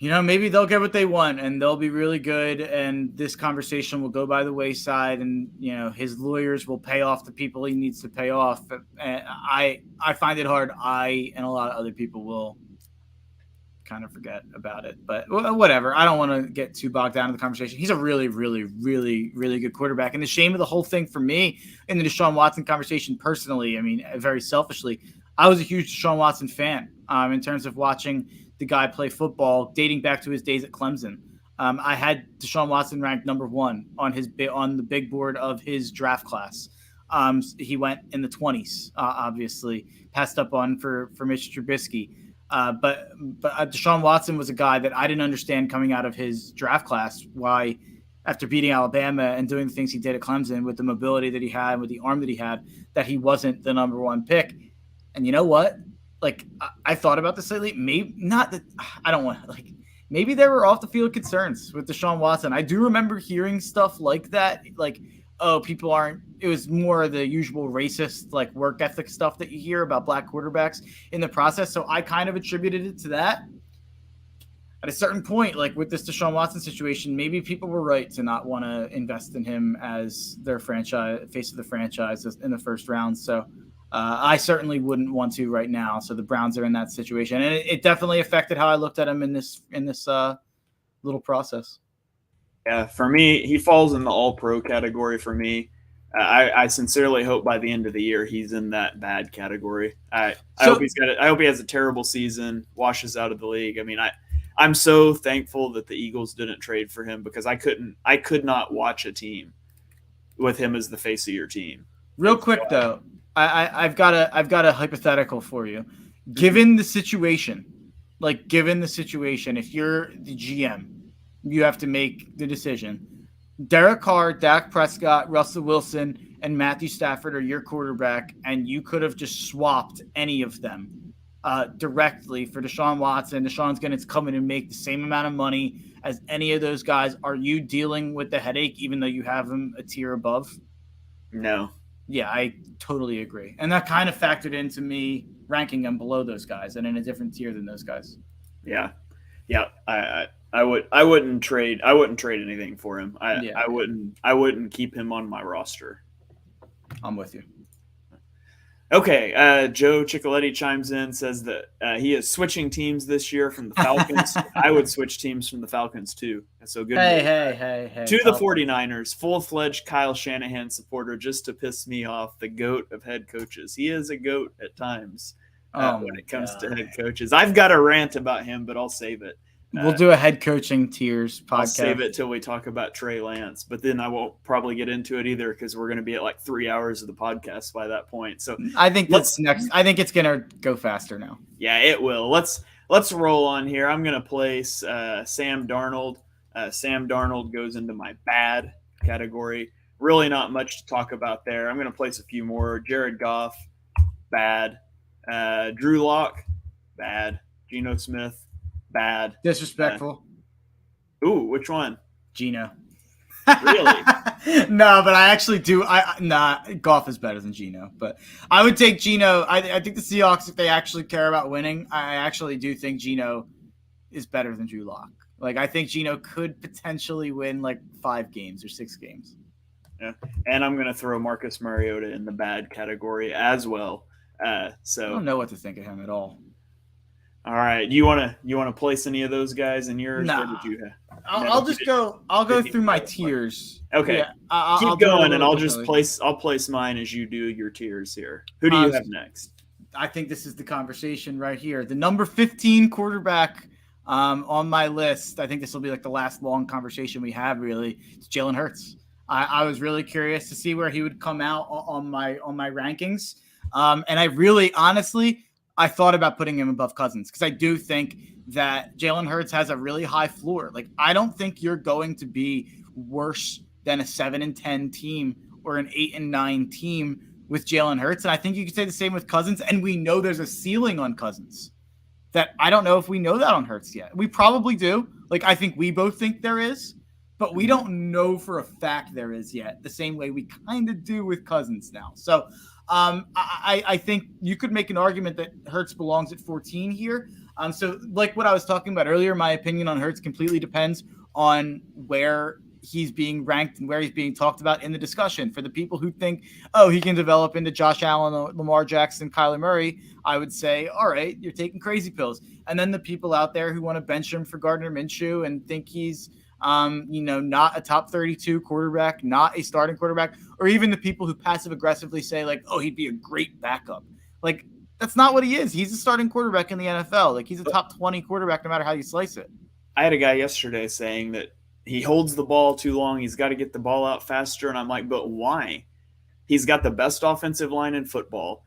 they'll get what they want and they'll be really good, and this conversation will go by the wayside, and his lawyers will pay off the people he needs to pay off. And I find it hard. I and a lot of other people will kind of forget about it, but whatever. I don't want to get too bogged down in the conversation. He's a really, really, really, really good quarterback. And the shame of the whole thing for me in the Deshaun Watson conversation personally, I mean, very selfishly, I was a huge Deshaun Watson fan in terms of watching the guy play football dating back to his days at Clemson. I had Deshaun Watson ranked number 1 on the big board of his draft class. He went in the 20s, obviously, passed up on for Mitch Trubisky. But Deshaun Watson was a guy that I didn't understand coming out of his draft class, why after beating Alabama and doing the things he did at Clemson with the mobility that he had, with the arm that he had, that he wasn't the number 1 pick. And you know what? Like, I thought about this lately. Maybe not that I don't want to, like, maybe there were off the field concerns with Desean Watson. I do remember hearing stuff like that, like, oh, people aren't. It was more of the usual racist, like, work ethic stuff that you hear about black quarterbacks in the process. So I kind of attributed it to that. At a certain point, like with this Desean Watson situation, maybe people were right to not want to invest in him as their franchise face of the franchise in the first round. So I certainly wouldn't want to right now. So the Browns are in that situation, and it definitely affected how I looked at him in this little process. Yeah, for me, he falls in the all-pro category for me. I sincerely hope by the end of the year he's in that bad category. I hope he has a terrible season, washes out of the league. I mean, I'm so thankful that the Eagles didn't trade for him, because I could not watch a team with him as the face of your team. Real quick though, I've got a hypothetical for you. Given the situation, if you're the GM, you have to make the decision. Derek Carr, Dak Prescott, Russell Wilson, and Matthew Stafford are your quarterback, and you could have just swapped any of them directly for Desean Watson. Deshaun's going to come in and make the same amount of money as any of those guys. Are you dealing with the headache even though you have him a tier above? No. Yeah, I totally agree. And that kind of factored into me ranking them below those guys and in a different tier than those guys. Yeah. Yeah. I wouldn't trade anything for him. I wouldn't keep him on my roster. I'm with you. Okay, Joe Ciccoletti chimes in, says that he is switching teams this year from the Falcons. I would switch teams from the Falcons too. So good. Hey. To the 49ers, full-fledged Kyle Shanahan supporter, just to piss me off, the GOAT of head coaches. He is a GOAT at times when it comes to head coaches. I've got a rant about him, but I'll save it. We'll do a head coaching tiers podcast. I'll save it till we talk about Trey Lance, but then I won't probably get into it either, because we're going to be at like 3 hours of the podcast by that point. So I think that's next. I think it's going to go faster now. Yeah, it will. Let's roll on here. I'm going to place Sam Darnold. Sam Darnold goes into my bad category. Really not much to talk about there. I'm going to place a few more. Jared Goff, bad. Drew Lock, bad. Geno Smith, bad. Disrespectful. Which one? Geno. Really? No, but I actually do. Goff is better than Geno, but I would take Geno. I think the Seahawks, if they actually care about winning, I actually do think Geno is better than Drew Lock. Like, I think Geno could potentially win like 5 games or 6 games. Yeah, and I'm going to throw Marcus Mariota in the bad category as well. So I don't know what to think of him at all. All right, you want to place any of those guys in yours? Nah. Or did you have? I'll go through my tiers. Okay, yeah, I'll going, and I'll place mine as you do your tiers here. Who do you have next? I think this is the conversation right here. The number 15 quarterback on my list. I think this will be like the last long conversation we have. Really, it's Jalen Hurts. I was really curious to see where he would come out on my rankings, and I really, honestly, I thought about putting him above Cousins, because I do think that Jalen Hurts has a really high floor. Like, I don't think you're going to be worse than a 7-10 team or an 8-9 team with Jalen Hurts. And I think you could say the same with Cousins. And we know there's a ceiling on Cousins that I don't know if we know that on Hurts yet. We probably do. Like, I think we both think there is, but we don't know for a fact there is yet, the same way we kind of do with Cousins now. So I think you could make an argument that Hurts belongs at 14 here. So like what I was talking about earlier, my opinion on Hurts completely depends on where he's being ranked and where he's being talked about in the discussion. For the people who think, oh, he can develop into Josh Allen, Lamar Jackson, Kyler Murray, I would say, all right, you're taking crazy pills. And then the people out there who want to bench him for Gardner Minshew and think he's not a top 32 quarterback, not a starting quarterback, or even the people who passive aggressively say like, oh, he'd be a great backup. Like, that's not what he is. He's a starting quarterback in the NFL. Like, he's a top 20 quarterback no matter how you slice it. I had a guy yesterday saying that he holds the ball too long. He's got to get the ball out faster. And I'm like, but why? He's got the best offensive line in football.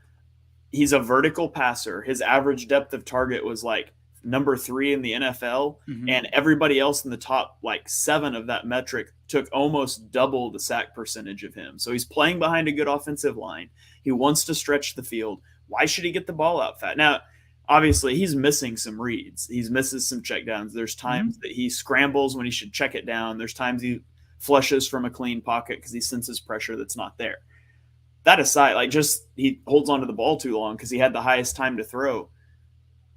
He's a vertical passer. His average depth of target was like number 3 in the NFL. Mm-hmm. And everybody else in the top like 7 of that metric took almost double the sack percentage of him. So he's playing behind a good offensive line. He wants to stretch the field. Why should he get the ball out fast? Now, obviously he's missing some reads. He misses some checkdowns. There's times that he scrambles when he should check it down. There's times he flushes from a clean pocket because he senses pressure that's not there. That aside, like, just he holds onto the ball too long because he had the highest time to throw.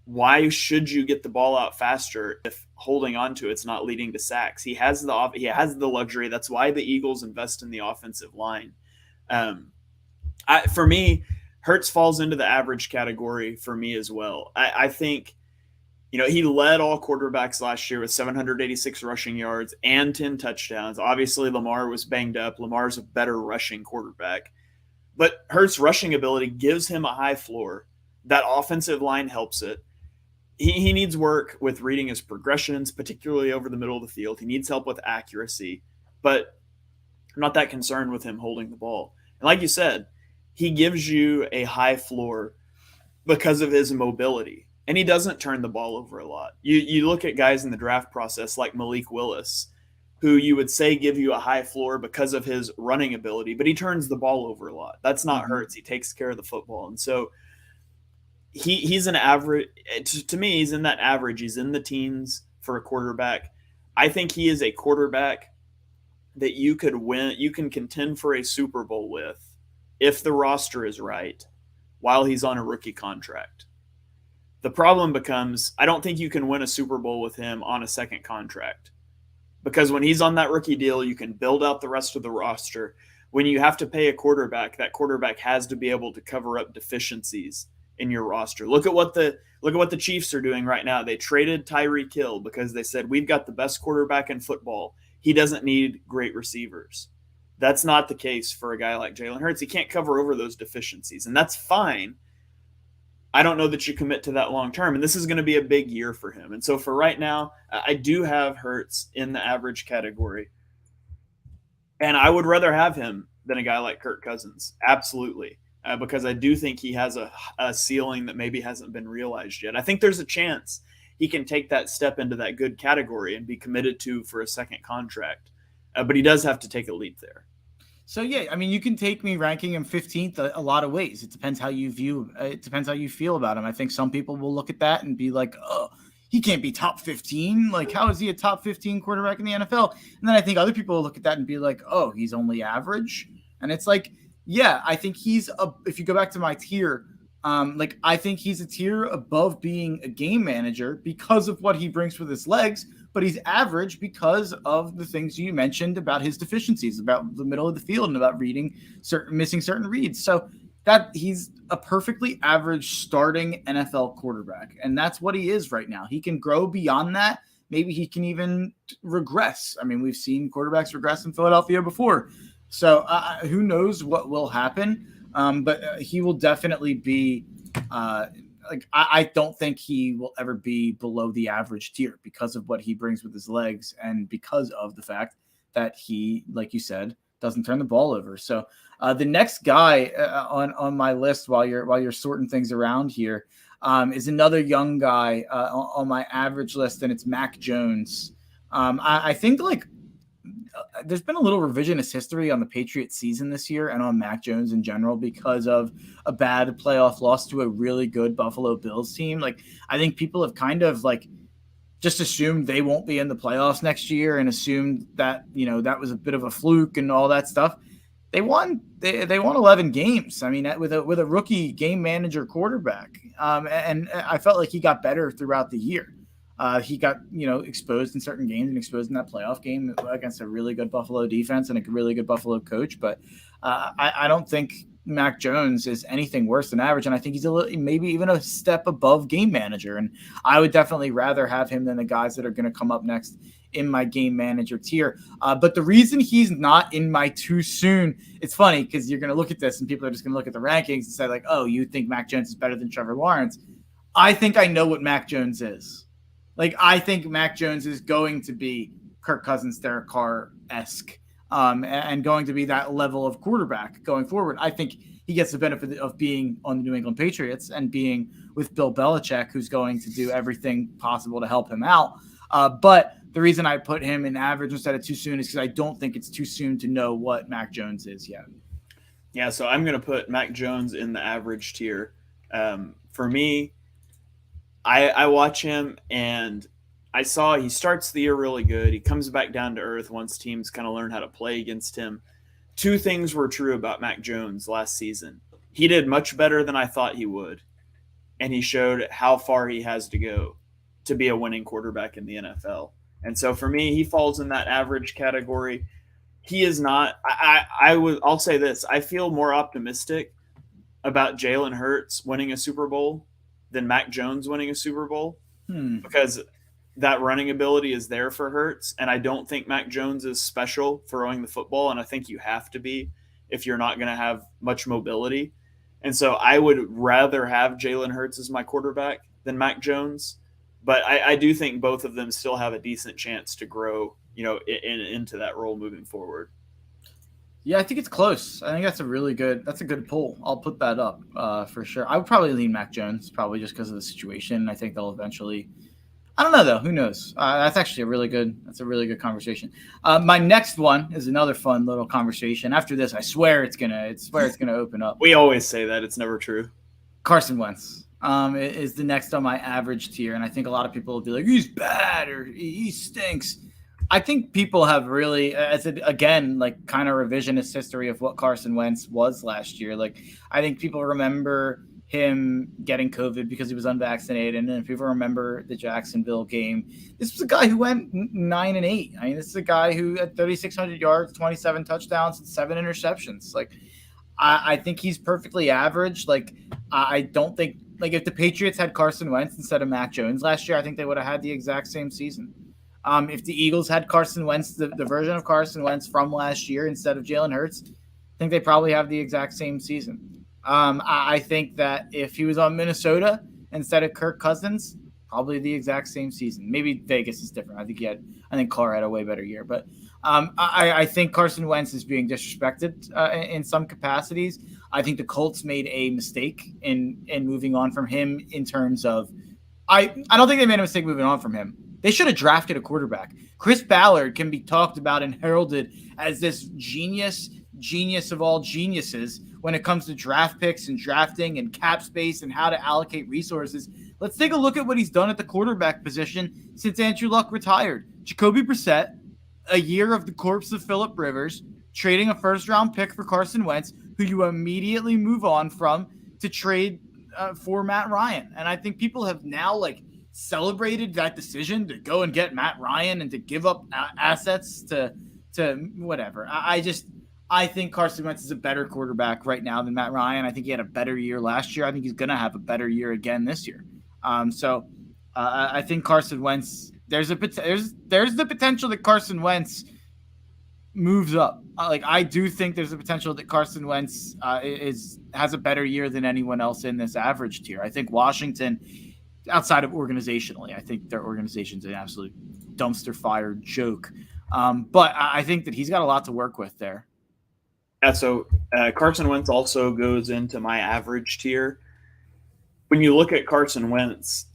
Why should you get the ball out faster if holding onto it's not leading to sacks? He has the luxury. That's why the Eagles invest in the offensive line. For me, Hurts falls into the average category for me as well. I think, he led all quarterbacks last year with 786 rushing yards and 10 touchdowns. Obviously, Lamar was banged up. Lamar's a better rushing quarterback. But Hurts' rushing ability gives him a high floor. That offensive line helps it. He needs work with reading his progressions, particularly over the middle of the field. He needs help with accuracy. But I'm not that concerned with him holding the ball. And like you said, he gives you a high floor because of his mobility. And he doesn't turn the ball over a lot. You look at guys in the draft process like Malik Willis, who you would say give you a high floor because of his running ability, but he turns the ball over a lot. That's not Hurts. He takes care of the football. And so he's an average. To me, he's in that average. He's in the teens for a quarterback. I think he is a quarterback that you could win. You can contend for a Super Bowl with if the roster is right while he's on a rookie contract. The problem becomes, I don't think you can win a Super Bowl with him on a second contract. Because when he's on that rookie deal, you can build out the rest of the roster. When you have to pay a quarterback, that quarterback has to be able to cover up deficiencies in your roster. Look at what the Chiefs are doing right now. They traded Tyreek Hill because they said, we've got the best quarterback in football. He doesn't need great receivers. That's not the case for a guy like Jalen Hurts. He can't cover over those deficiencies, and that's fine. I don't know that you commit to that long term, and this is going to be a big year for him. And so for right now, I do have Hurts in the average category, and I would rather have him than a guy like Kirk Cousins, absolutely, because I do think he has a ceiling that maybe hasn't been realized yet. I think there's a chance he can take that step into that good category and be committed to for a second contract, but he does have to take a leap there. So yeah, I mean, you can take me ranking him 15th a lot of ways. It depends how you view. It depends how you feel about him. I think some people will look at that and be like, "Oh, he can't be top 15. Like, how is he a top 15 quarterback in the NFL?" And then I think other people will look at that and be like, "Oh, he's only average." And it's like, yeah, I think if you go back to my tier, I think he's a tier above being a game manager because of what he brings with his legs. But he's average because of the things you mentioned about his deficiencies, about the middle of the field, and about missing certain reads. So that he's a perfectly average starting NFL quarterback, and that's what he is right now. He can grow beyond that. Maybe he can even regress. I mean, we've seen quarterbacks regress in Philadelphia before. So who knows what will happen? But he will definitely be I don't think he will ever be below the average tier because of what he brings with his legs and because of the fact that he, like you said, doesn't turn the ball over. So the next guy on my list while you're sorting things around here is another young guy on my average list, and it's Mac Jones. I think there's been a little revisionist history on the Patriots season this year and on Mac Jones in general because of a bad playoff loss to a really good Buffalo Bills team. I think people have kind of just assumed they won't be in the playoffs next year and assumed that, that was a bit of a fluke and all that stuff. They won 11 games. I mean, with a rookie game manager quarterback. And I felt like he got better throughout the year. He got, exposed in certain games and exposed in that playoff game against a really good Buffalo defense and a really good Buffalo coach. But I don't think Mac Jones is anything worse than average. And I think he's maybe even a step above game manager. And I would definitely rather have him than the guys that are going to come up next in my game manager tier. But the reason he's not in my too soon, it's funny because you're going to look at this and people are just going to look at the rankings and say oh, you think Mac Jones is better than Trevor Lawrence. I think I know what Mac Jones is. I think Mac Jones is going to be Kirk Cousins, Derek Carr-esque, and going to be that level of quarterback going forward. I think he gets the benefit of being on the New England Patriots and being with Bill Belichick, who's going to do everything possible to help him out. But the reason I put him in average instead of too soon is because I don't think it's too soon to know what Mac Jones is yet. Yeah, so I'm going to put Mac Jones in the average tier. For me, I watch him and I saw he starts the year really good. He comes back down to earth once teams kind of learn how to play against him. Two things were true about Mac Jones last season. He did much better than I thought he would, and he showed how far he has to go to be a winning quarterback in the NFL. And so for me, he falls in that average category. He is not. I'll say this: I feel more optimistic about Jalen Hurts winning a Super Bowl than Mac Jones winning a Super Bowl because that running ability is there for Hurts, and I don't think Mac Jones is special throwing the football, and I think you have to be if you're not going to have much mobility. And so I would rather have Jalen Hurts as my quarterback than Mac Jones, but I do think both of them still have a decent chance to grow, into that role moving forward. Yeah, I think it's close. I think that's a good pull. I'll put that up for sure. I would probably lean Mac Jones, probably just because of the situation. I think they'll eventually. I don't know though. Who knows? That's actually a really good conversation. My next one is another fun little conversation. After this, I swear it's gonna open up. We always say that. It's never true. Carson Wentz is the next on my average tier, and I think a lot of people will be like, he's bad or he stinks. I think people have really, again, like kind of revisionist history of what Carson Wentz was last year. Like, I think people remember him getting COVID because he was unvaccinated, and then people remember the Jacksonville game. This was a guy who went 9-8. I mean, this is a guy who had 3,600 yards, 27 touchdowns, and 7 interceptions. Like, I think he's perfectly average. Like, I don't think, like, if the Patriots had Carson Wentz instead of Mac Jones last year, I think they would have had the exact same season. If the Eagles had Carson Wentz, the version of Carson Wentz from last year instead of Jalen Hurts, I think they probably have the exact same season. I think that if he was on Minnesota instead of Kirk Cousins, probably the exact same season. Maybe Vegas is different. I think Carr had a way better year. But I think Carson Wentz is being disrespected in some capacities. I think the Colts made a mistake in moving on from him in terms of I don't think they made a mistake moving on from him. They should have drafted a quarterback. Chris Ballard can be talked about and heralded as this genius of all geniuses when it comes to draft picks and drafting and cap space and how to allocate resources. Let's take a look at what he's done at the quarterback position since Andrew Luck retired. Jacoby Brissett, a year of the corpse of Phillip Rivers, trading a first-round pick for Carson Wentz, who you immediately move on from to trade for Matt Ryan. And I think people have now, celebrated that decision to go and get Matt Ryan and to give up assets to whatever. I think Carson Wentz is a better quarterback right now than Matt Ryan. I think he had a better year last year. I think he's going to have a better year again this year. I think Carson Wentz, there's the potential that Carson Wentz moves up. I do think there's a potential that Carson Wentz has a better year than anyone else in this average tier. I think Washington, outside of organizationally, I think their organization's an absolute dumpster fire joke. But I think that he's got a lot to work with there. Yeah, so Carson Wentz also goes into my average tier. When you look at Carson Wentz,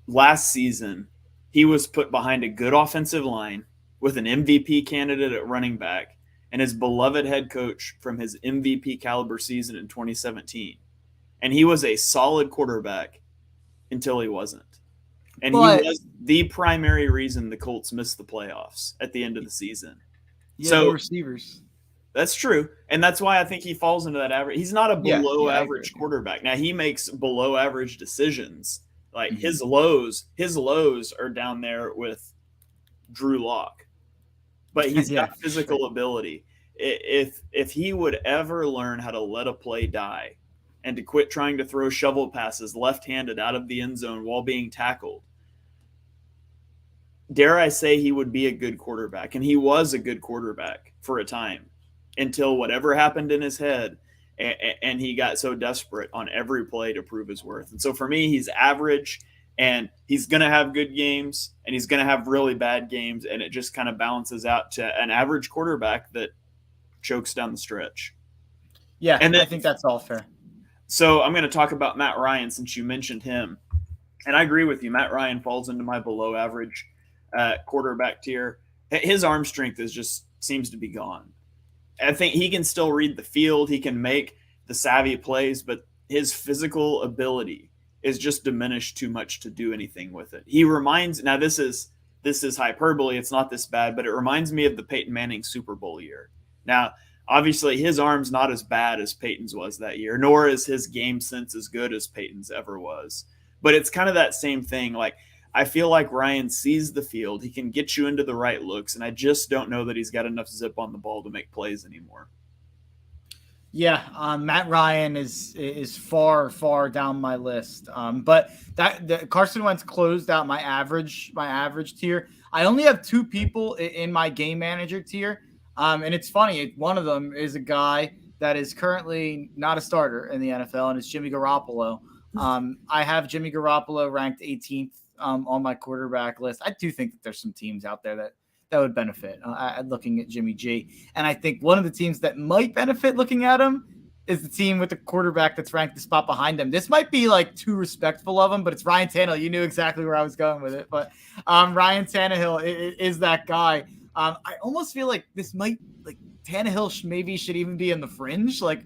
last season, he was put behind a good offensive line with an MVP candidate at running back and his beloved head coach from his MVP caliber season in 2017. And he was a solid quarterback until he wasn't. And he was the primary reason the Colts missed the playoffs at the end of the season. Yeah, so receivers. That's true. And that's why I think he falls into that average. He's not a below average quarterback. Now he makes below average decisions. Like his lows are down there with Drew Lock. But he's got physical ability. If he would ever learn how to let a play die and to quit trying to throw shovel passes left-handed out of the end zone while being tackled, dare I say he would be a good quarterback. And he was a good quarterback for a time until whatever happened in his head and he got so desperate on every play to prove his worth. And so for me, he's average, and he's going to have good games and he's going to have really bad games, and it just kind of balances out to an average quarterback that chokes down the stretch. Yeah, and I think that's all fair. So I'm going to talk about Matt Ryan since you mentioned him. And I agree with you. Matt Ryan falls into my below average quarterback tier. His arm strength seems to be gone. I think he can still read the field. He can make the savvy plays, but his physical ability is just diminished too much to do anything with it. He reminds, now this is hyperbole, it's not this bad, but it reminds me of the Peyton Manning Super Bowl year. Now, obviously his arm's not as bad as Peyton's was that year, nor is his game sense as good as Peyton's ever was. But it's kind of that same thing. Like, I feel like Ryan sees the field, he can get you into the right looks, and I just don't know that he's got enough zip on the ball to make plays anymore. Yeah, Matt Ryan is far down my list. But that Carson Wentz closed out my average tier. I only have two people in my game manager tier, and it's funny. One of them is a guy that is currently not a starter in the NFL, and it's Jimmy Garoppolo. I have Jimmy Garoppolo ranked 18th on my quarterback list. I do think that there's some teams out there that would benefit looking at Jimmy G. And I think one of the teams that might benefit looking at him is the team with the quarterback that's ranked the spot behind him. This might be like too respectful of him, but it's Ryan Tannehill. You knew exactly where I was going with it. But Ryan Tannehill is that guy. I almost feel like this might, like, Tannehill should even be in the fringe. Like,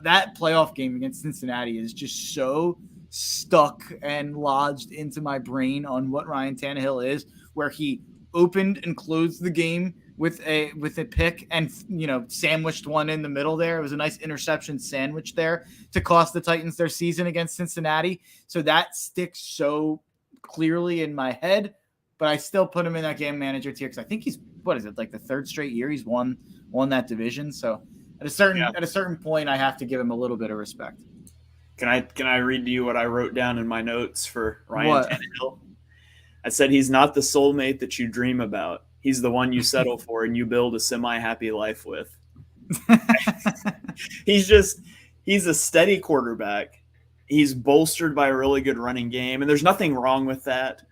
that playoff game against Cincinnati is just so stuck and lodged into my brain on what Ryan Tannehill is, where he opened and closed the game with a pick and, sandwiched one in the middle there. It was a nice interception sandwich there to cost the Titans their season against Cincinnati. So that sticks so clearly in my head, but I still put him in that game manager tier because I think he's, like the third straight year he's won that division. So at a certain point, I have to give him a little bit of respect. Can I read to you what I wrote down in my notes for Ryan Tannehill? I said, he's not the soulmate that you dream about. He's the one you settle for and you build a semi-happy life with. He's a steady quarterback. He's bolstered by a really good running game, and there's nothing wrong with that.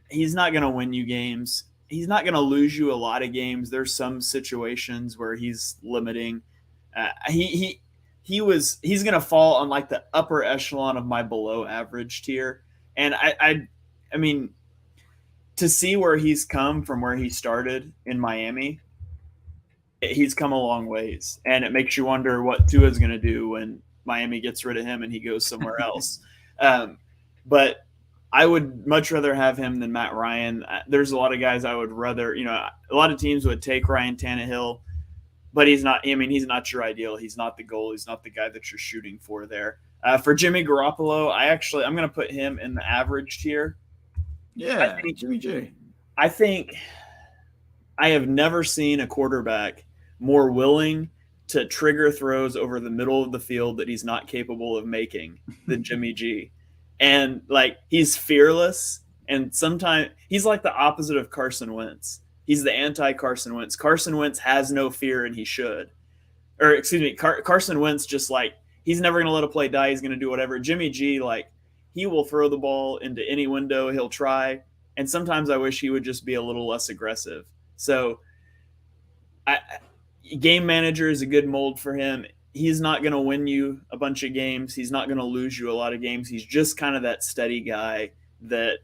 He's not going to win you games. He's not going to lose you a lot of games. There's some situations where he's limiting. He's going to fall on like the upper echelon of my below average tier. And I mean, to see where he's come from where he started in Miami, he's come a long ways. And it makes you wonder what Tua's going to do when Miami gets rid of him and he goes somewhere else. But I would much rather have him than Matt Ryan. There's a lot of guys I would rather, a lot of teams would take Ryan Tannehill, but he's not your ideal. He's not the goal. He's not the guy that you're shooting for there. For Jimmy Garoppolo, I'm going to put him in the average tier. Yeah, Jimmy G. I think I have never seen a quarterback more willing to trigger throws over the middle of the field that he's not capable of making than Jimmy G. And, like, he's fearless, and sometimes he's like the opposite of Carson Wentz. He's the anti-Carson Wentz. Carson Wentz has no fear, and he should. Or, excuse me, Carson Wentz just, like, he's never going to let a play die. He's going to do whatever. Jimmy G, like, he will throw the ball into any window. He'll try. And sometimes I wish he would just be a little less aggressive. So game manager is a good mold for him. He's not going to win you a bunch of games. He's not going to lose you a lot of games. He's just kind of that steady guy that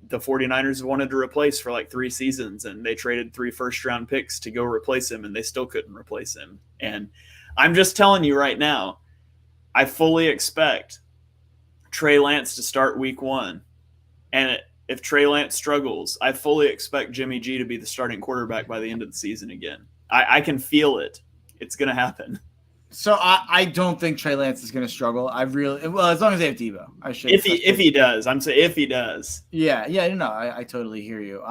the 49ers wanted to replace for like 3 seasons, and they traded 3 first-round picks to go replace him, and they still couldn't replace him. And I'm just telling you right now, I fully expect Trey Lance to start week 1. And if Trey Lance struggles, I fully expect Jimmy G to be the starting quarterback by the end of the season again. I can feel it. It's going to happen. So I don't think Trey Lance is going to struggle. As long as they have Debo, I should. If he does, I'm saying if he does. Yeah, no, I totally hear you.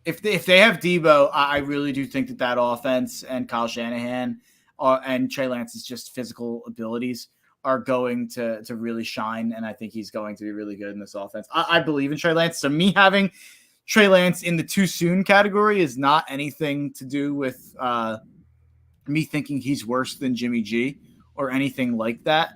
If they have Debo, I really do think that offense and Kyle Shanahan and Trey Lance's just physical abilities are going to really shine, and I think he's going to be really good in this offense. I believe in Trey Lance. So me having Trey Lance in the too soon category is not anything to do with me thinking he's worse than Jimmy G or anything like that.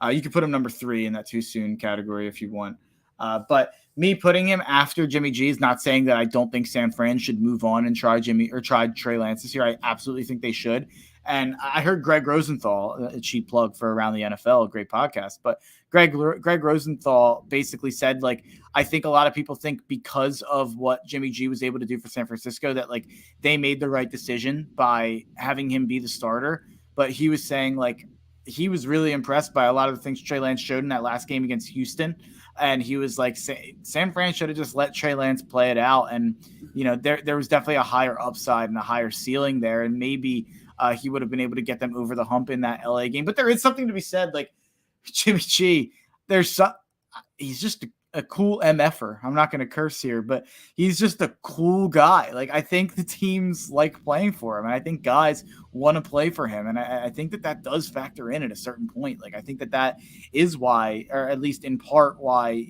You could put him number 3 in that too soon category if you want. But me putting him after Jimmy G is not saying that I don't think San Fran should move on and try Trey Lance this year. I absolutely think they should. And I heard Greg Rosenthal, a cheap plug for Around the NFL, a great podcast, but Greg Rosenthal basically said, like, I think a lot of people think because of what Jimmy G was able to do for San Francisco that, like, they made the right decision by having him be the starter. But he was saying, like, he was really impressed by a lot of the things Trey Lance showed in that last game against Houston. And he was like, San Fran should have just let Trey Lance play it out. And, there was definitely a higher upside and a higher ceiling there. And maybe he would have been able to get them over the hump in that LA game. But there is something to be said, like Jimmy G, he's just a cool MFer. I'm not going to curse here, but he's just a cool guy. Like, I think the teams like playing for him, and I think guys want to play for him. And I think that does factor in at a certain point. Like, I think that is why, or at least in part why,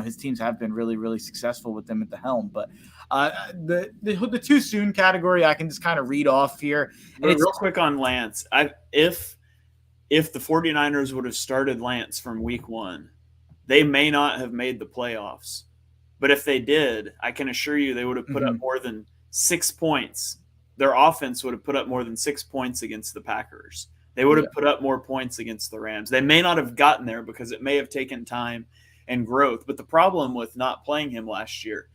his teams have been really, really successful with them at the helm. But the too soon category, I can just kind of read off here. And real quick on Lance, if the 49ers would have started Lance from week 1, they may not have made the playoffs. But if they did, I can assure you they would have put up more than 6 points. Their offense would have put up more than 6 points against the Packers. They would have put up more points against the Rams. They may not have gotten there because it may have taken time and growth. But the problem with not playing him last year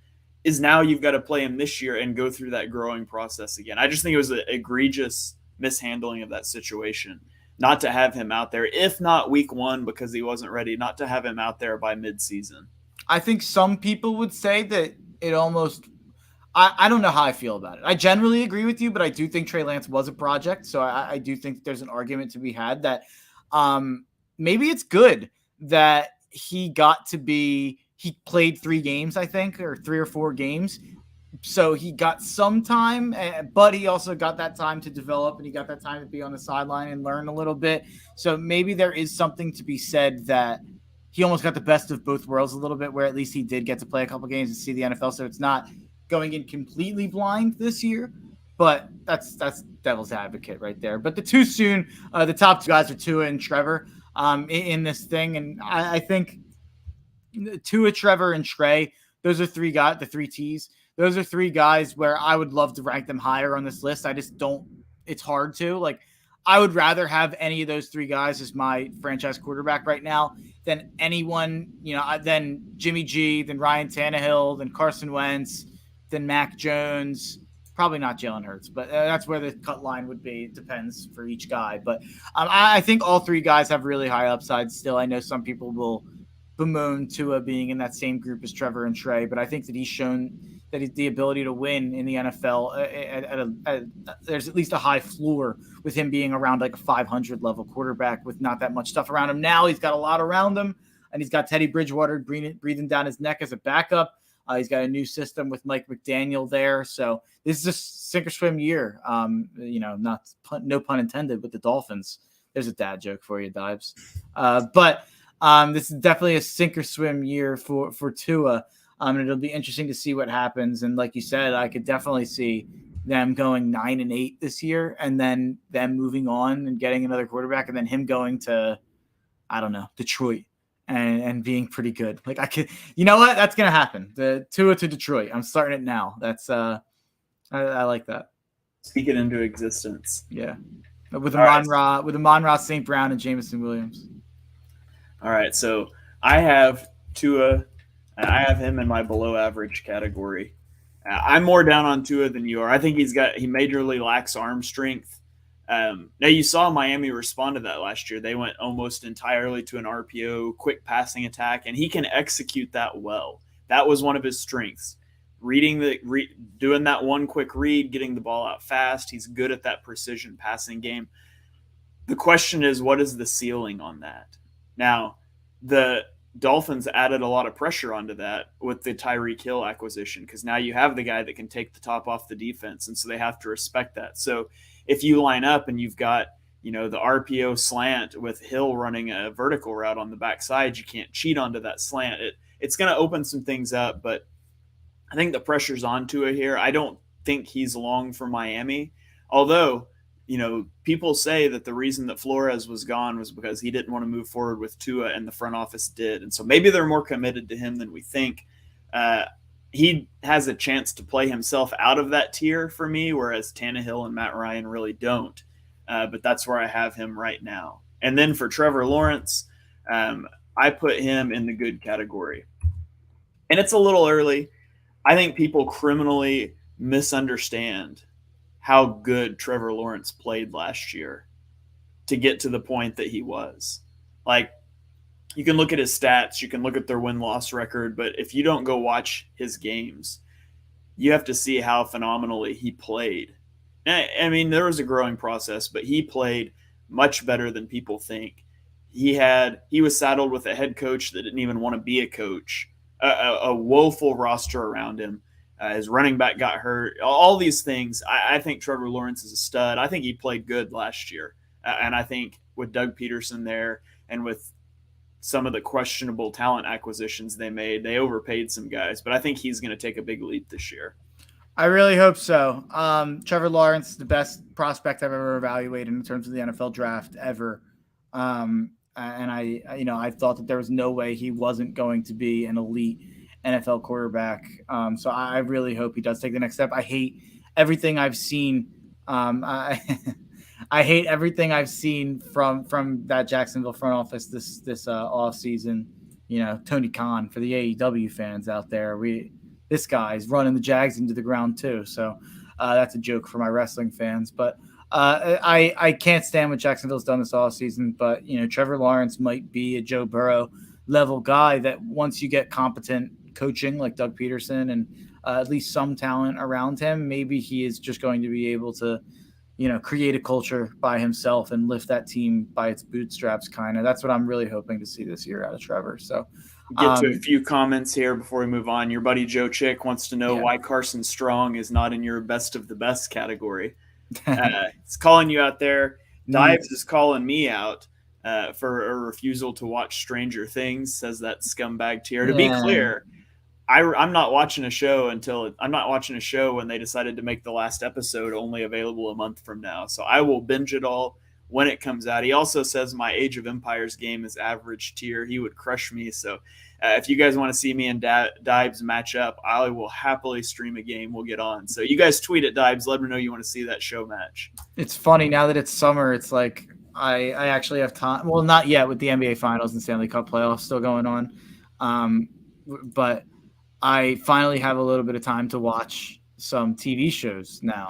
is now you've got to play him this year and go through that growing process again. I just think it was an egregious mishandling of that situation not to have him out there, if not week 1 because he wasn't ready, not to have him out there by midseason. I think some people would say that it almost – I don't know how I feel about it. I generally agree with you, but I do think Trey Lance was a project, so I do think there's an argument to be had that maybe it's good that he played 3 games, I think, or 3 or 4 games. So he got some time, but he also got that time to develop, and he got that time to be on the sideline and learn a little bit. So maybe there is something to be said that he almost got the best of both worlds a little bit, where at least he did get to play a couple games and see the NFL. So it's not going in completely blind this year, but that's devil's advocate right there. But the too soon, the top 2 guys are Tua and Trevor in this thing. And I think Tua, Trevor, and Trey, those are 3 guys, the 3 T's. Those are 3 guys where I would love to rank them higher on this list. I just don't – it's hard to. Like, I would rather have any of those 3 guys as my franchise quarterback right now than anyone, than Jimmy G, than Ryan Tannehill, than Carson Wentz, than Mac Jones. Probably not Jalen Hurts, but that's where the cut line would be. It depends for each guy. But I think all 3 guys have really high upside still. I know some people will bemoan Tua being in that same group as Trevor and Trey, but I think that he's shown – that is the ability to win in the NFL. There's at least a high floor with him being around like a 500 level quarterback with not that much stuff around him. Now he's got a lot around him, and he's got Teddy Bridgewater breathing down his neck as a backup. He's got a new system with Mike McDaniel there. So this is a sink or swim year. No pun intended with the Dolphins. There's a dad joke for you, Dives. But this is definitely a sink or swim year for Tua. And it'll be interesting to see what happens. And like you said, I could definitely see them going 9-8 this year, and then them moving on and getting another quarterback, and then him going to, I don't know, Detroit and being pretty good. Like, I could, you know what? That's going to happen. The Tua to Detroit. I'm starting it now. That's I like that. Speak it into existence. Yeah. With Amon-Ra St. Brown and Jameson Williams. All right. So I have Tua. I have him in my below average category. I'm more down on Tua than you are. I think he majorly lacks arm strength. Now you saw Miami respond to that last year. They went almost entirely to an RPO, quick passing attack, and he can execute that well. That was one of his strengths. Doing that one quick read, getting the ball out fast. He's good at that precision passing game. The question is, what is the ceiling on that? Now, the Dolphins added a lot of pressure onto that with the Tyreek Hill acquisition, because now you have the guy that can take the top off the defense, and so they have to respect that. So if you line up and you've got, the RPO slant with Hill running a vertical route on the backside, you can't cheat onto that slant. It's going to open some things up, but I think the pressure's on Tua here. I don't think he's long for Miami, although people say that the reason that Flores was gone was because he didn't want to move forward with Tua, and the front office did. And so maybe they're more committed to him than we think. He has a chance to play himself out of that tier for me, whereas Tannehill and Matt Ryan really don't. But that's where I have him right now. And then for Trevor Lawrence, I put him in the good category. And it's a little early. I think people criminally misunderstand how good Trevor Lawrence played last year. to get to the point that he was. Like, you can look at his stats, you can look at their win-loss record, but if you don't go watch his games, you have to see how phenomenally he played. I mean, there was a growing process, but he played much better than people think. He was saddled with a head coach that didn't even want to be a coach, a woeful roster around him. His running back got hurt. All these things. I think Trevor Lawrence is a stud. I think he played good last year, and I think with Doug Peterson there and with some of the questionable talent acquisitions they made, they overpaid some guys. But I think he's going to take a big leap this year. I really hope so. Trevor Lawrence is the best prospect I've ever evaluated in terms of the NFL draft ever. And I thought that there was no way he wasn't going to be an elite NFL quarterback. So I really hope he does take the next step. I hate everything I've seen. I hate everything I've seen from that Jacksonville front office this off season. Tony Khan, for the AEW fans out there, this guy's running the Jags into the ground too. So that's a joke for my wrestling fans. But I can't stand what Jacksonville's done this offseason. But, Trevor Lawrence might be a Joe Burrow level guy that once you get competent coaching like Doug Peterson and at least some talent around him, maybe he is just going to be able to, create a culture by himself and lift that team by its bootstraps kind of. That's what I'm really hoping to see this year out of Trevor. So get to a few comments here before we move on. Your buddy Joe Chick wants to know why Carson Strong is not in your best of the best category. It's calling you out there. Dives is calling me out for a refusal to watch Stranger Things, says that scumbag tier. To be clear, I'm not watching a show when they decided to make the last episode only available a month from now. So I will binge it all when it comes out. He also says my Age of Empires game is average tier. He would crush me. So if you guys want to see me and Dibes match up, I will happily stream a game. We'll get on. So you guys tweet at Dibes. Let me know you want to see that show match. It's funny now that it's summer. It's like I actually have time. Well, not yet with the NBA Finals and Stanley Cup playoffs still going on. But I finally have a little bit of time to watch some TV shows now.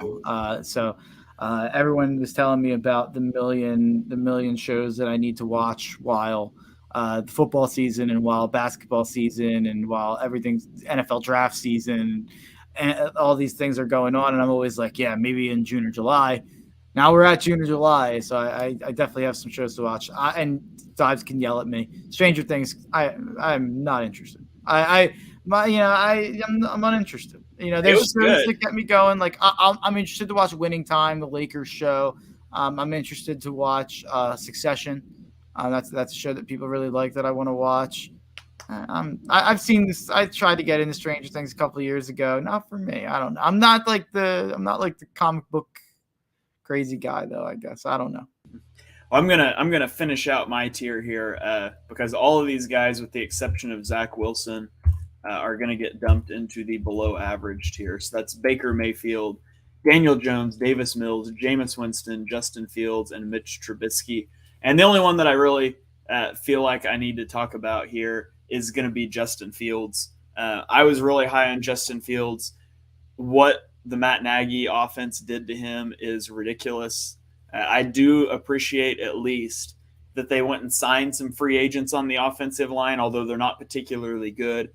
So everyone was telling me about the million shows that I need to watch while the football season and while basketball season and while everything's NFL draft season and all these things are going on. And I'm always like, yeah, maybe in June or July. Now we're at June or July, so I definitely have some shows to watch. And Dives can yell at me. Stranger Things, I'm not interested. I'm uninterested. There's shows that get me going. Like I'm interested to watch Winning Time, the Lakers show. I'm interested to watch Succession. That's a show that people really like that I want to watch. I've seen this. I tried to get into Stranger Things a couple of years ago. Not for me. I don't know. I'm not like the comic book crazy guy though. I guess I don't know. Well, I'm gonna finish out my tier here because all of these guys, with the exception of Zach Wilson, are going to get dumped into the below average tier. So that's Baker Mayfield, Daniel Jones, Davis Mills, Jameis Winston, Justin Fields, and Mitch Trubisky. And the only one that I really feel like I need to talk about here is going to be Justin Fields. I was really high on Justin Fields. What the Matt Nagy offense did to him is ridiculous. I do appreciate at least that they went and signed some free agents on the offensive line, although they're not particularly good.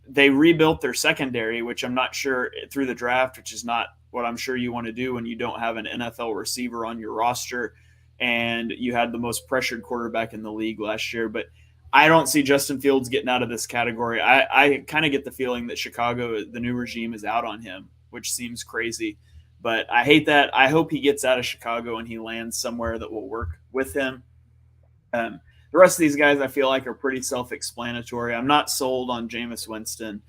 They rebuilt their secondary, which I'm not sure through the draft, which is not what I'm sure you want to do when you don't have an NFL receiver on your roster and you had the most pressured quarterback in the league last year. But I don't see Justin Fields getting out of this category. I kind of get the feeling that Chicago, the new regime, is out on him, which seems crazy. But I hate that. I hope he gets out of Chicago and he lands somewhere that will work with him. The rest of these guys I feel like are pretty self-explanatory. I'm not sold on Jameis Winston.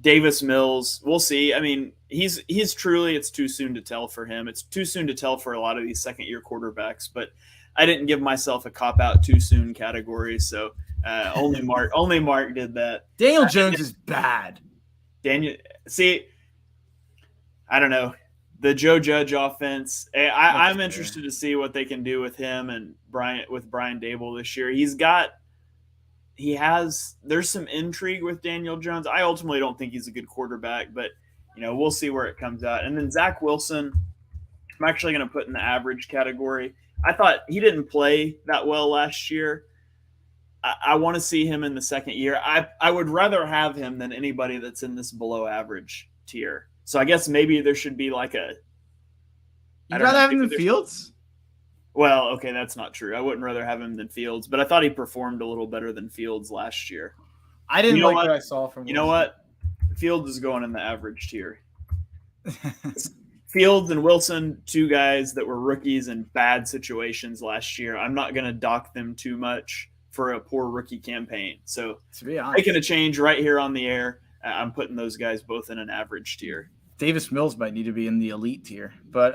Davis Mills, we'll see. I mean, he's truly, it's too soon to tell for him. It's too soon to tell for a lot of these second-year quarterbacks, but I didn't give myself a cop-out too soon category, so only Mark did that. Daniel Jones is bad. See, I don't know. The Joe Judge offense, I'm interested to see what they can do with him and Brian Daboll this year. There's some intrigue with Daniel Jones. I ultimately don't think he's a good quarterback, but we'll see where it comes out. And then Zach Wilson, I'm actually going to put in the average category. I thought he didn't play that well last year. I want to see him in the second year. I would rather have him than anybody that's in this below average tier. So I guess maybe there should be like a. You'd rather have him than Fields? Well, okay, that's not true. I wouldn't rather have him than Fields, but I thought he performed a little better than Fields last year. I didn't like what I saw from. You know what? Fields is going in the average tier. Fields and Wilson, two guys that were rookies in bad situations last year. I'm not going to dock them too much for a poor rookie campaign. So to be honest, making a change right here on the air, I'm putting those guys both in an average tier. Davis Mills might need to be in the elite tier, but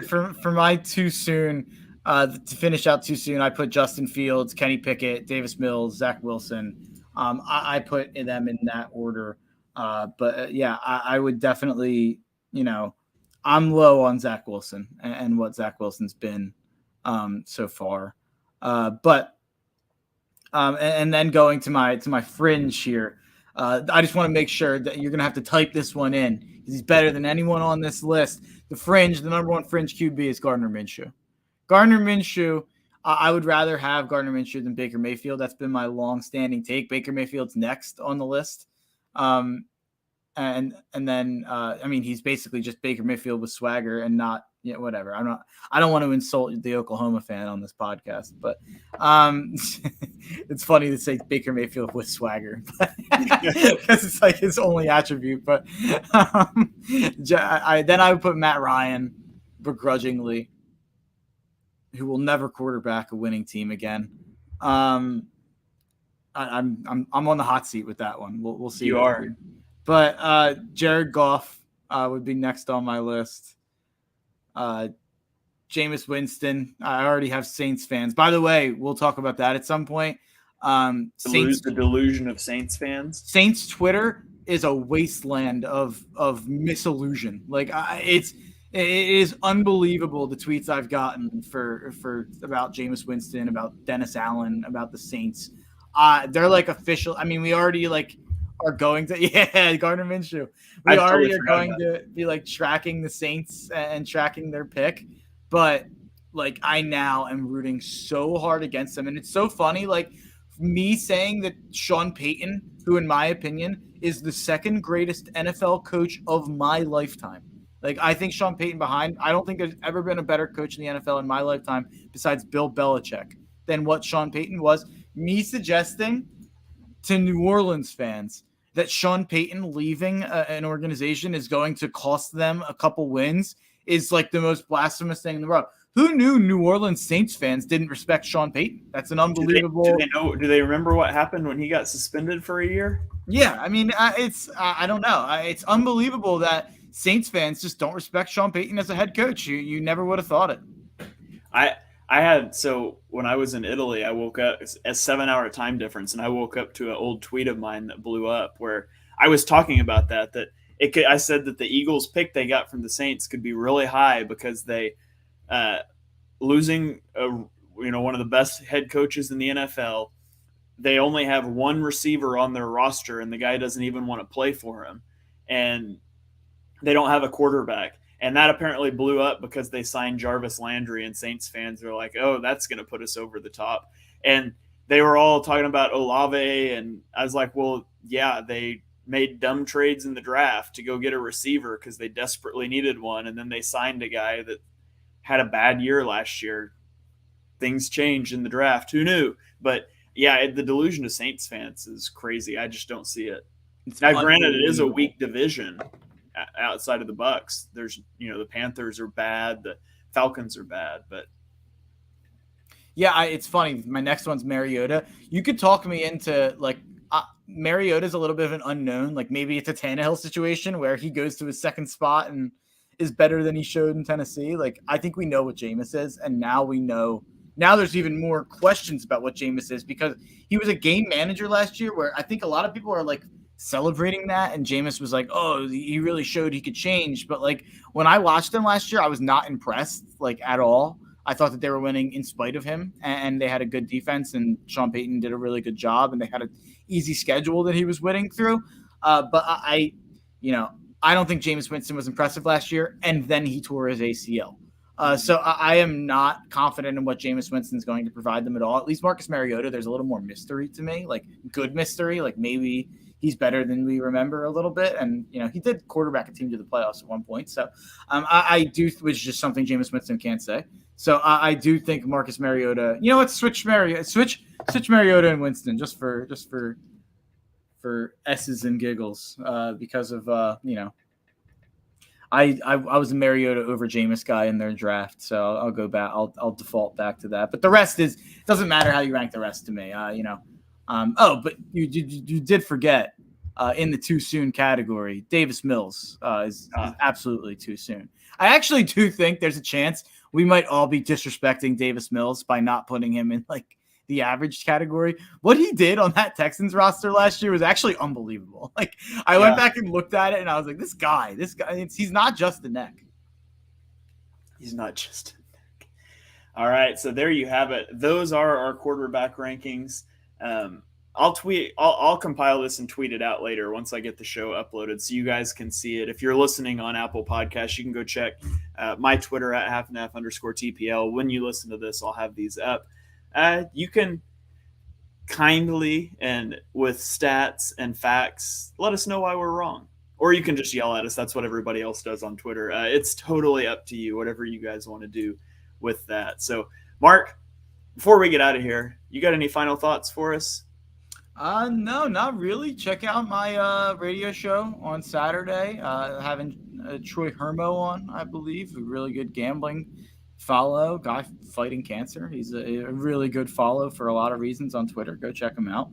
for my too soon to finish out too soon, I put Justin Fields, Kenny Pickett, Davis Mills, Zach Wilson. I put them in that order. But I would definitely, I'm low on Zach Wilson and what Zach Wilson's been so far. And then going to my fringe here, I just want to make sure that you're going to have to type this one in because he's better than anyone on this list. The fringe, the number one fringe QB is Gardner Minshew. Gardner Minshew, I would rather have Gardner Minshew than Baker Mayfield. That's been my long-standing take. Baker Mayfield's next on the list. And then he's basically just Baker Mayfield with swagger and not whatever. I don't want to insult the Oklahoma fan on this podcast, but it's funny to say Baker Mayfield with swagger because it's like his only attribute. But then I would put Matt Ryan begrudgingly, who will never quarterback a winning team again. I'm on the hot seat with that one. We'll see. You are. But Jared Goff would be next on my list. Jameis Winston. I already have Saints fans. By the way, we'll talk about that at some point. The delusion of Saints fans. Saints Twitter is a wasteland of misillusion. Like it is unbelievable the tweets I've gotten for about Jameis Winston, about Dennis Allen, about the Saints. They're like official. I mean, we already are going to Gardner Minshew. We already are going to be tracking the Saints and tracking their pick, but I now am rooting so hard against them, and it's so funny. Me saying that Sean Payton, who in my opinion is the second greatest NFL coach of my lifetime. I think Sean Payton I don't think there's ever been a better coach in the NFL in my lifetime besides Bill Belichick than what Sean Payton was. Me suggesting to New Orleans fans that Sean Payton leaving an organization is going to cost them a couple wins is the most blasphemous thing in the world. Who knew New Orleans Saints fans didn't respect Sean Payton? That's an unbelievable. Do they remember what happened when he got suspended for a year? Yeah, I mean, I don't know. It's unbelievable that Saints fans just don't respect Sean Payton as a head coach. You never would have thought it. When I was in Italy, I woke up a 7-hour time difference, and I woke up to an old tweet of mine that blew up where I was talking about that I said that the Eagles pick they got from the Saints could be really high because they losing one of the best head coaches in the NFL. They only have one receiver on their roster, and the guy doesn't even want to play for him, and they don't have a quarterback. And that apparently blew up because they signed Jarvis Landry, and Saints fans are like, oh, that's going to put us over the top. And they were all talking about Olave, and I was like, well, yeah, they made dumb trades in the draft to go get a receiver because they desperately needed one, and then they signed a guy that had a bad year last year. Things changed in the draft. Who knew? But, yeah, the delusion of Saints fans is crazy. I just don't see it. Now, granted, it is a weak division. Outside of the Bucs, there's the Panthers are bad, the Falcons are bad, but it's funny. My next one's Mariota. You could talk me into Mariota's a little bit of an unknown. Maybe it's a Tannehill situation where he goes to his second spot and is better than he showed in Tennessee. I think we know what Jameis is, and now we know. Now there's even more questions about what Jameis is because he was a game manager last year, where I think a lot of people are celebrating that, and Jameis was oh, he really showed he could change. But when I watched them last year, I was not impressed at all. I thought that they were winning in spite of him, and they had a good defense, and Sean Payton did a really good job, and they had an easy schedule that he was winning through. But I don't think Jameis Winston was impressive last year, and then he tore his ACL. So I am not confident in what Jameis Winston's going to provide them at all. At least Marcus Mariota, there's a little more mystery to me, like good mystery. Like maybe he's better than we remember a little bit. And, he did quarterback a team to the playoffs at one point. So I do, which is just something Jameis Winston can't say. So I do think Marcus Mariota, let's switch Mariota and Winston just for S's and giggles because of, I was a Mariota over Jameis guy in their draft, so I'll go back. I'll default back to that. But the rest doesn't matter how you rank the rest to me. But you did forget in the too soon category, Davis Mills is absolutely too soon. I actually do think there's a chance we might all be disrespecting Davis Mills by not putting him in like the average category. What he did on that Texans roster last year was actually unbelievable. Like I went back and looked at it and I was like, this guy, he's not just a neck. He's not just a neck. All right. So there you have it. Those are our quarterback rankings. I'll compile this and tweet it out later once I get the show uploaded so you guys can see it. If you're listening on Apple Podcasts, you can go check my Twitter at @halfandhalf_TPL. When you listen to this, I'll have these up. You can kindly and with stats and facts let us know why we're wrong. Or you can just yell at us. That's what everybody else does on Twitter. It's totally up to you, whatever you guys want to do with that. So, Mark, before we get out of here, you got any final thoughts for us? No, not really. Check out my radio show on Saturday. Having Troy Hermo on, I believe, a really good gambling follow, guy fighting cancer. He's a really good follow for a lot of reasons on Twitter. Go check him out.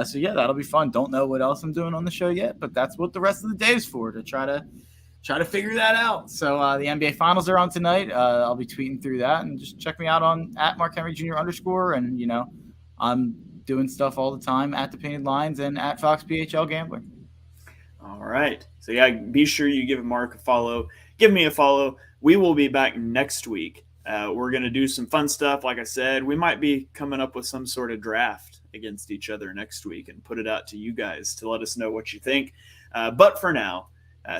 So yeah, that'll be fun. Don't know what else I'm doing on the show yet, but that's what the rest of the day is for, to try to figure that out. So the NBA Finals are on tonight. I'll be tweeting through that, and just check me out on @MarkHenryJr_. And I'm doing stuff all the time at the Painted Lines and at Fox PHL Gambling. All right. So yeah, be sure you give Mark a follow. Give me a follow. We will be back next week. We're going to do some fun stuff. Like I said, we might be coming up with some sort of draft against each other next week and put it out to you guys to let us know what you think. But for now,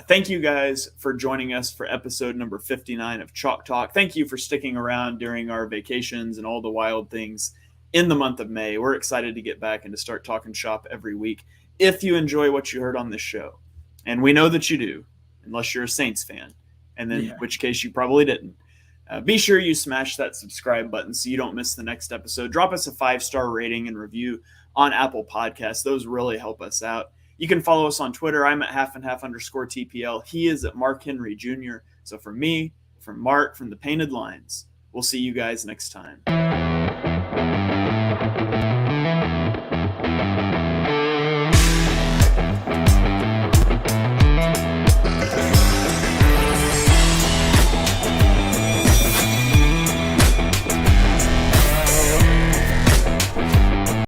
thank you guys for joining us for episode number 59 of Chalk Talk. Thank you for sticking around during our vacations and all the wild things in the month of May. We're excited to get back and to start talking shop every week. If you enjoy what you heard on this show, and we know that you do, unless you're a Saints fan, and then in which case you probably didn't, be sure you smash that subscribe button so you don't miss the next episode. Drop us a 5-star rating and review on Apple Podcasts. Those really help us out. You can follow us on Twitter. I'm at @halfandhalf_TPL. He is at Mark Henry Jr. So from me, from Mark, from the Painted Lines, we'll see you guys next time.